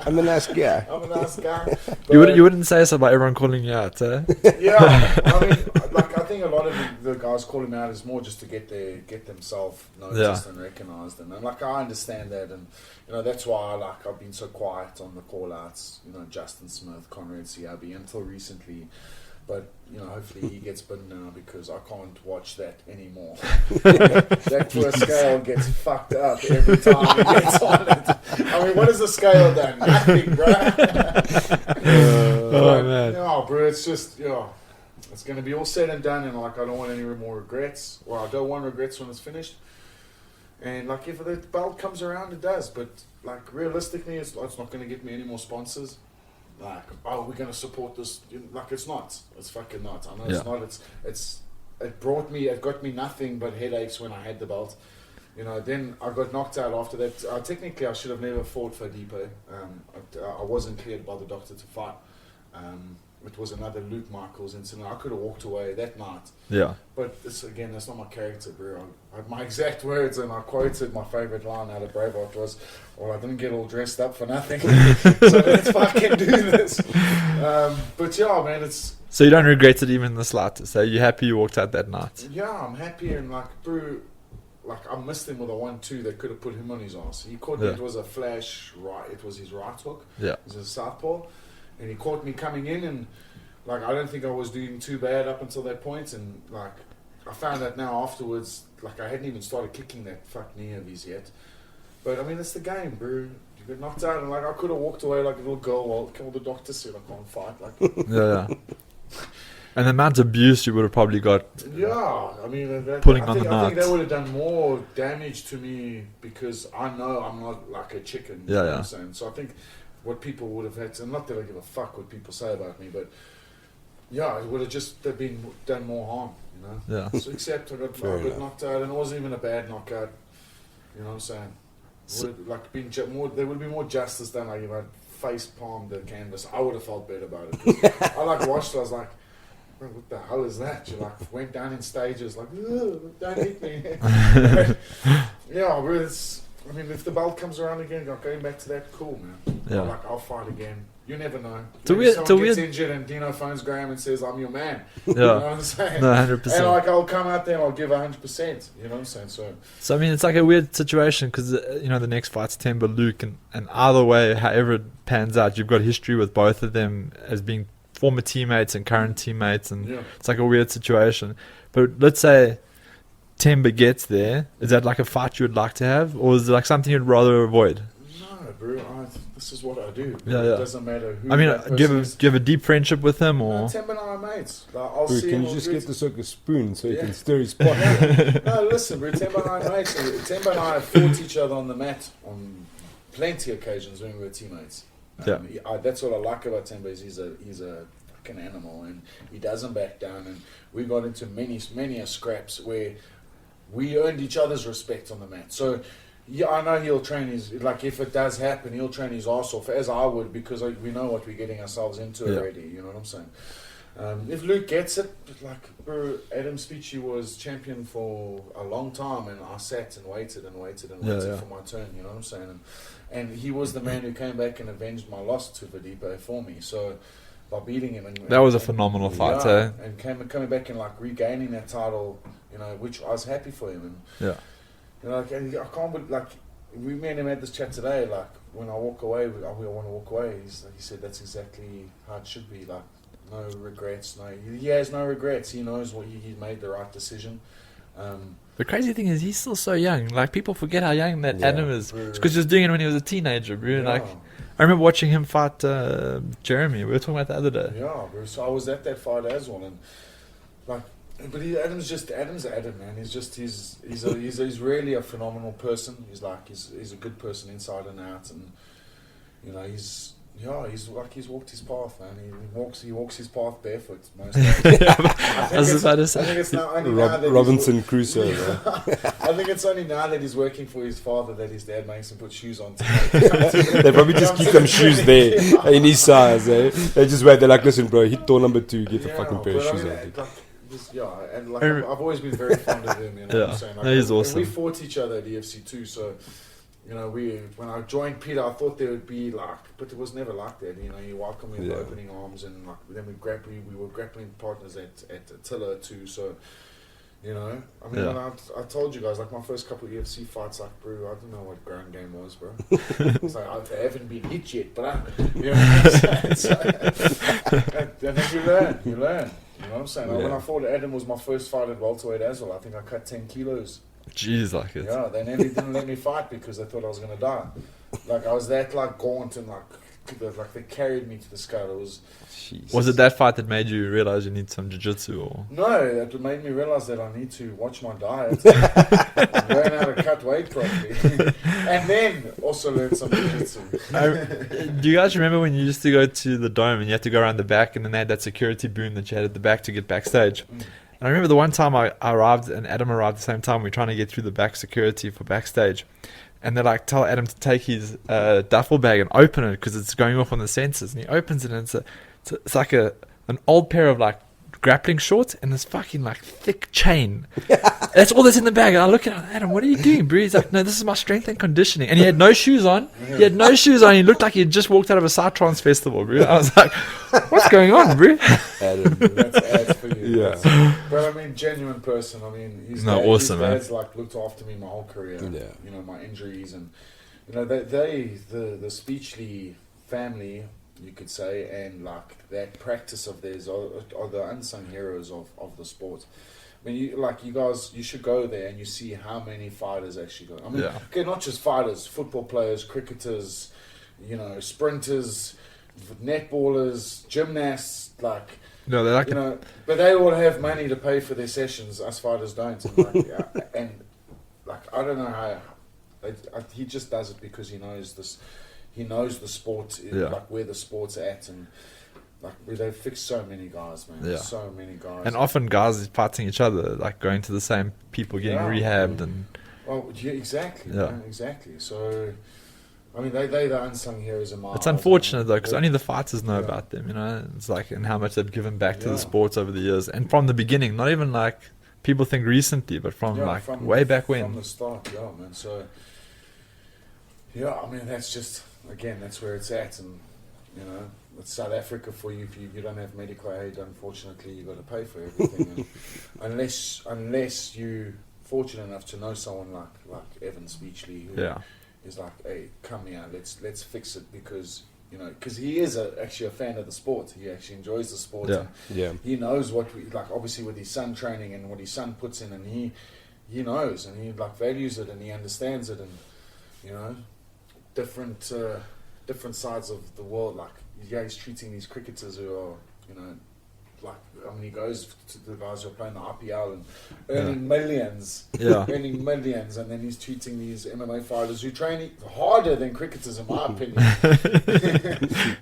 I'm a nice guy. I'm a nice guy. You But- wouldn't say so about everyone calling you out, eh? Yeah, I mean, like I think a lot of the guys calling me out is more just to get themselves noticed and recognised, and like I understand that, and you know that's why I've been so quiet on the call outs. You know, Justin Smith, Conrad CRB until recently, but you know hopefully he gets bitten now because I can't watch that anymore. That poor scale gets fucked up every time he gets on it. I mean, what has the scale done? Nothing, bro. Oh, man. No, bro, it's just, it's going to be all said and done, and, like, I don't want any more regrets. Well, I don't want regrets when it's finished. And, like, if the belt comes around, it does. But, like, realistically, it's not going to get me any more sponsors. like, oh, we're gonna support this. Like, it's not. It's fucking not. I know Yeah. it's not. It got me nothing but headaches when I had the belt. Then I got knocked out after that. Technically, I should have never fought for Depot. I wasn't cleared by the doctor to fight. It was another Luke Michaels incident. I could have walked away that night. Yeah. But this, again, that's not my character, bro. My exact words, and I quoted my favourite line out of Braveheart was, well, I didn't get all dressed up for nothing. So let's fucking do this. But yeah, man, it's... So you don't regret it even the slightest. So you're happy you walked out that night? Yeah, I'm happy, and like, bro... Like, I missed him with a 1-2 that could have put him on his ass. He caught me, it was a flash right, it was his right hook. Yeah. It was a southpaw. And he caught me coming in, and like, I don't think I was doing too bad up until that point. And like, I found out now afterwards, like, I hadn't even started kicking that fuck knee of his yet. But I mean, it's the game, bro. You get knocked out, and like, I could have walked away like a little girl while the doctor said I can't fight. Like, Yeah. And the amount of abuse you would have probably got. Yeah, I mean, on the I think night. that would have done more damage to me because I know I'm not like a chicken. You know what I'm saying? So I think what people would have had to, not that I give a fuck what people say about me, but yeah, it would have just been done more harm, you know? Yeah. So except I got knocked out, and it wasn't even a bad knockout, you know what I'm saying? There would be more justice done, like if I face palmed the canvas. I would have felt better about it. I watched it, I was like, bro, what the hell is that? You like went down in stages, like, don't hit me. Yeah, bro, I mean, if the belt comes around again, going back to that, cool, man. Yeah. I'll fight again. You never know. Someone gets injured and Dino phones Graham and says, I'm your man. Yeah. You know what I'm saying? No, 100%. And I'll come out there and I'll give 100%. You know what I'm saying? So I mean, it's like a weird situation because the next fight's Timber Luke, and either way, however it pans out, you've got history with both of them as being former teammates and current teammates, and it's like a weird situation. But let's say Timber gets there, is that like a fight you would like to have, or is it like something you'd rather avoid? No, bro. This is what I do. Yeah. It doesn't matter who. I mean, do you have a deep friendship with him, or? No, Timber and I are mates. Like, Bro, see can him you just on get the circle spoon so you can stir his pot? No, listen, bro. Timber and I are mates. Timber and I have fought each other on the mat on plenty of occasions when we were teammates. That's what I like about Timber is he's a fucking animal, and he doesn't back down. And we got into many scraps where we earned each other's respect on the mat. So yeah, I know he'll train if it does happen, he'll train his arse off, as I would, because we know what we're getting ourselves into already. You know what I'm saying? If Luke gets it, bro, Adam Speechy was champion for a long time, and I sat and waited for my turn. You know what I'm saying? And he was the man who came back and avenged my loss to Vadipo for me. So by beating him, That was a phenomenal fight, eh? And coming back and regaining that title, which I was happy for him. And, and I can't believe, me and him had this chat today. Like, when I walk away, I want to walk away. He said that's exactly how it should be. Like, no regrets. He has no regrets. He knows he made the right decision. The crazy thing is he's still so young. Like, people forget how young that Adam is. It's because he was doing it when he was a teenager, bro. Yeah. Like, I remember watching him fight Jeremy. We were talking about the other day. Yeah, bro. So I was at that fight as well, and but Adam's Adam, man. He's really a phenomenal person. He's a good person inside and out, and he's walked his path, man. He walks his path barefoot most days. I think it's now only now that Robinson Crusoe. I think it's only now that he's working for his father that his dad makes him put shoes on. They probably just keep them shoes there in his size. Eh? They just wait. They're like, listen, bro, hit door number 2, get the fucking pair of shoes on. I've always been very fond of him. You know what I'm saying? He's awesome. We fought each other at EFC too, so. When I joined Peter, I thought there would be but it was never like that. He welcomed me with opening arms, and then we were grappling partners at Attila too. So, when I told you guys, my first couple of UFC fights, bro, I don't know what ground game was, bro. It's I haven't been hit yet, but and then you learn. You know what I'm saying? When I fought Adam, was my first fight at welterweight as well. I think I cut 10 kilos. Jeez, it. Yeah, they nearly didn't let me fight because they thought I was going to die. I was that gaunt and they carried me to the scale. It was. Jeez. Was it that fight that made you realize you need some jiu-jitsu? Or No, it made me realize that I need to watch my diet, learn how to cut weight properly, and then also learn some jiu-jitsu. do you guys remember when you used to go to the dome and you had to go around the back, and then they had that security boom that you had at the back to get backstage? And I remember the one time I arrived and Adam arrived at the same time. We were trying to get through the back security for backstage. And they like tell Adam to take his duffel bag and open it because it's going off on the sensors. And he opens it, and it's like an old pair of like grappling shorts and this fucking like thick chain. That's all that's in the bag. And I look at him, Adam, what are you doing, bro? He's like, no, this is my strength and conditioning. And he had no shoes on. He had no shoes on. He looked like he had just walked out of a Psytrance festival, bro. I was like, what's going on, bro? Adam. That's ads for you. Yeah. But I mean, genuine person. I mean, Awesome, his man. dad's like looked after me my whole career. Yeah. You know, my injuries and the Speechley family, you could say, and like that practice of theirs are the unsung heroes of the sport. I mean, you guys, you should go there and you see how many fighters actually go. I mean, okay, not just fighters, football players, cricketers, sprinters, netballers, gymnasts, like. No, they're like But they all have money to pay for their sessions. Us fighters don't. And I don't know how. He just does it because he knows this. He knows the sport, like where the sport's at, and like they've fixed so many guys, man. Yeah. So many guys. and often guys is fighting each other, like going to the same people, getting rehabbed, and Well, yeah, exactly. Yeah. Man, exactly. So, I mean, they're the unsung heroes of my it's eyes. unfortunate though, because They're- only the fighters know Yeah. about them. It's like, and how much they've given back to Yeah. the sports over the years, and from the beginning. Not even like people think recently, but from way back when. From the start, yeah, man. So, yeah, I mean, that's just, again, that's where it's at. And, it's South Africa for you. If you don't have medical aid, unfortunately, you've got to pay for everything. And unless you're fortunate enough to know someone like Evan Speechley, who is like, hey, come here, let's fix it, because he is actually a fan of the sport. He actually enjoys the sport. Yeah. And he knows what obviously with his son training and what his son puts in, and he knows, and he values it, and he understands it, and different sides of the world. He's treating these cricketers who are he goes to the guys who are playing the IPL and earning millions, earning millions, and then he's treating these MMA fighters who train harder than cricketers, in my opinion,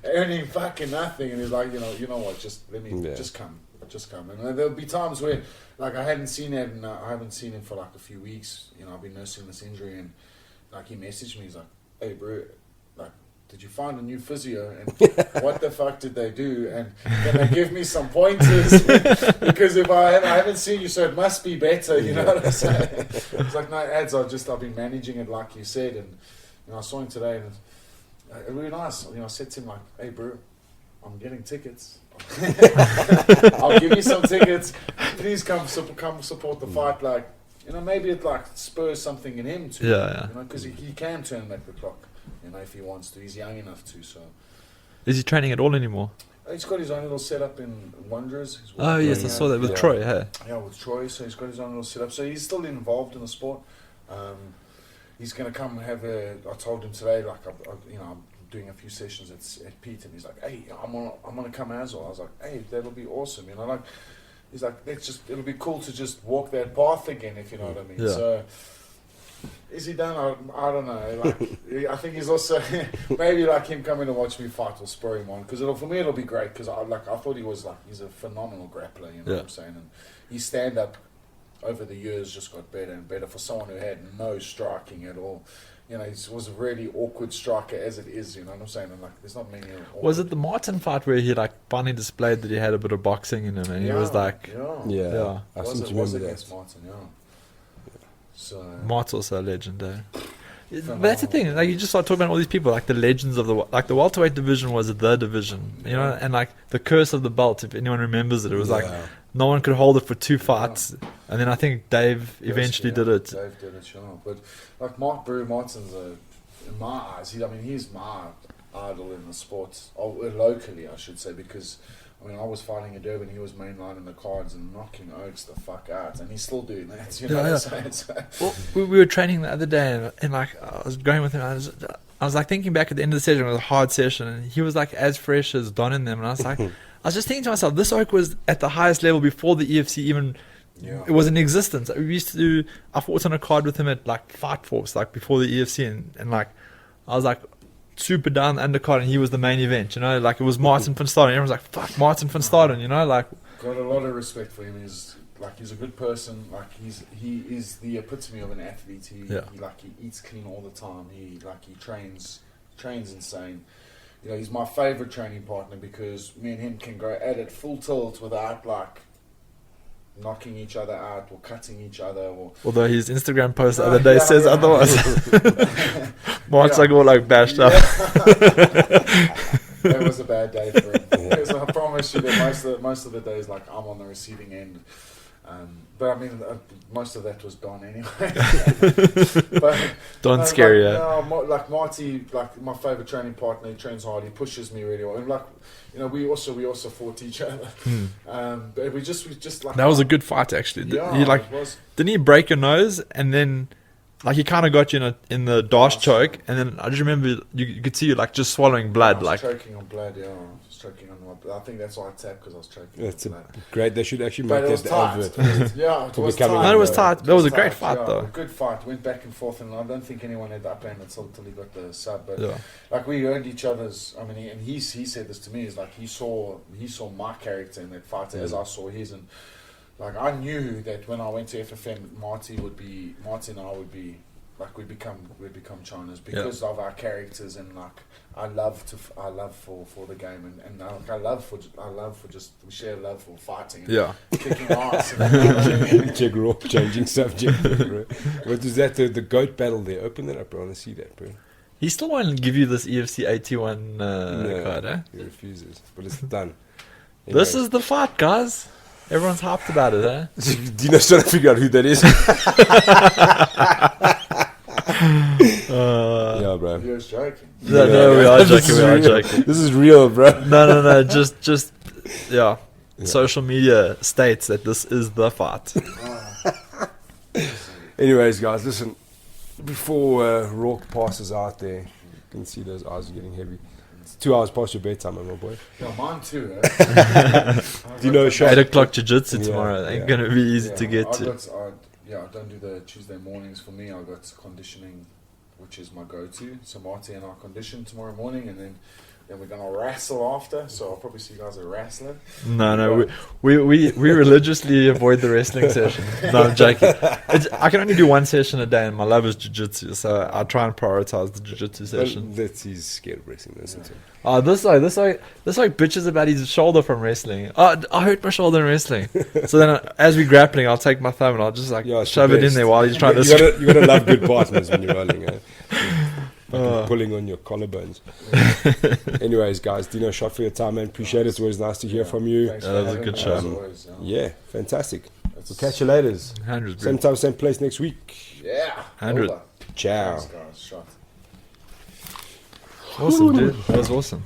earning fucking nothing. And he's like, you know what, just let me just come. And there'll be times where I haven't seen him for a few weeks. I've been nursing this injury, and he messaged me. He's like, hey bro, did you find a new physio, and what the fuck did they do, and can they give me some pointers, because if I haven't seen you, so it must be better, you know what I'm saying? It's like, no, I've been managing it like you said, and I saw him today, and it's really nice. I said to him hey bro, I'm getting tickets. I'll give you some tickets. Please come support the fight. Maybe it spurs something in him too. Because he can turn back the clock. If he wants to, he's young enough to. So, is he training at all anymore? He's got his own little setup in Wanderers. Oh yes, I saw that with Troy. Hey. Yeah, with Troy. So he's got his own little setup. So he's still involved in the sport. He's going to come and have I told him today, I'm doing a few sessions at Pete, and he's like, hey, I'm gonna come as well. I was like, hey, that'll be awesome. He's like, it'll be cool to just walk that path again, if you know what I mean. Yeah. So. Is he done? I don't know. I think he's also maybe him coming to watch me fight will spur him on, because for me it'll be great, because I thought he was he's a phenomenal grappler. You know what I'm saying? And his stand up over the years just got better and better for someone who had no striking at all. He was a really awkward striker as it is. You know what I'm saying? And there's not many. Was it the Martin fight where he finally displayed that he had a bit of boxing in him, and he was like, I seem to remember that. Against Martin, So Mart's also a legend, eh? But that's the thing. You just start talking about all these people, the legends of the welterweight division was the division, and the curse of the belt. If anyone remembers it, it was no one could hold it for 2 fights, and then I think Dave eventually did it. Dave did it, sure. But Martin's in my eyes, he's my idol in the sport, locally, I should say, because. I was fighting in Durban, he was mainlining the cards and knocking Oaks the fuck out, and he's still doing that, you know what I'm saying? So, well, we were training the other day, and I was going with him, I was like thinking back at the end of the session, it was a hard session, and he was like as fresh as Don in them, and I was like, I was just thinking to myself, this oak was at the highest level before the EFC even it was in existence. We used to do, I fought on a card with him at like Fight Force, like before the EFC, and like I was like super down the undercard, and he was the main event, you know, like it was Martin van Staden. Everyone's like, fuck Martin van Staden, you know, like. Got a lot of respect for him. He's a good person. Like he is the epitome of an athlete. He eats clean all the time. He trains insane. You know, he's my favorite training partner because me and him can go at it full tilt without like knocking each other out or cutting each other. Or although his Instagram post the other day says otherwise. Mark's like all like bashed up. That was a bad day for him. So I promise you that most of the days, like I'm on the receiving end. But I mean, most of that was Don anyway. But Don's scary, like Marty, like my favorite training partner. He trains hard. He pushes me really well. And like, you know, we also fought each other. But we just like that was a good fight actually. Yeah, he like didn't he break your nose and then like he kind of got you in the dash choke, and then I just remember you could see you like just swallowing blood, like choking on blood. Yeah, I was choking on blood. I think that's why I tapped, because I was choking. That's on blood. great. They should actually make that the advert. Yeah, it was tight. No, it was tight. That was a great fight, though. A good fight. Went back and forth, and I don't think anyone had the upper hand until he got the sub. But yeah. like we earned each other's. I mean, and he said this to me, is like he saw my character in that fight as I saw his, and like I knew that when I went to FFM, Marty and I would be. Like we'd become Chinas because of our characters, and like our love for the game, and like our love for just we share love for fighting and kicking ass. Integral, changing subject, bro. What is that? The goat battle there? Open that up, bro. I want to see that, bro. He still won't give you this EFC 81 card, eh? He refuses, but it's done. Anyway. This is the fight, guys. Everyone's hyped about it, eh? Dino's trying to figure out who that is. Yeah, bro. You're joking. No, we are joking. This is real, bro. No. Just social media states that this is the fight. Anyways, guys, listen. Before Rourke passes out there, you can see those eyes are getting heavy. It's 2 hours past your bedtime, my boy. Yeah, mine too. Do you know 8 o'clock jiu-jitsu tomorrow? Ain't gonna be easy to get to. I don't do the Tuesday mornings for me. I got conditioning, which is my go-to. So Marty and I condition tomorrow morning, and then we're gonna wrestle after. So I'll probably see you guys at wrestling. No, we religiously avoid the wrestling session. No, I'm joking. I can only do one session a day, and my love is jiu-jitsu, so I try and prioritize the jiu-jitsu session. He's scared of wrestling. Listen to him. Oh, this like bitches about his shoulder from wrestling. Oh, I hurt my shoulder in wrestling. So then, as we're grappling, I'll take my thumb and I'll just like shove it in there while he's trying to. You gotta love good partners when you're rolling. Pulling on your collarbones. Anyways, guys, Dino, shot for your time, man. Appreciate it. It's always nice to hear from you. That was a good show. Yeah, fantastic. We'll catch you later. Same time, same place next week. Yeah. 100. Ciao. Thanks, guys. Shot. Awesome, dude. That was awesome.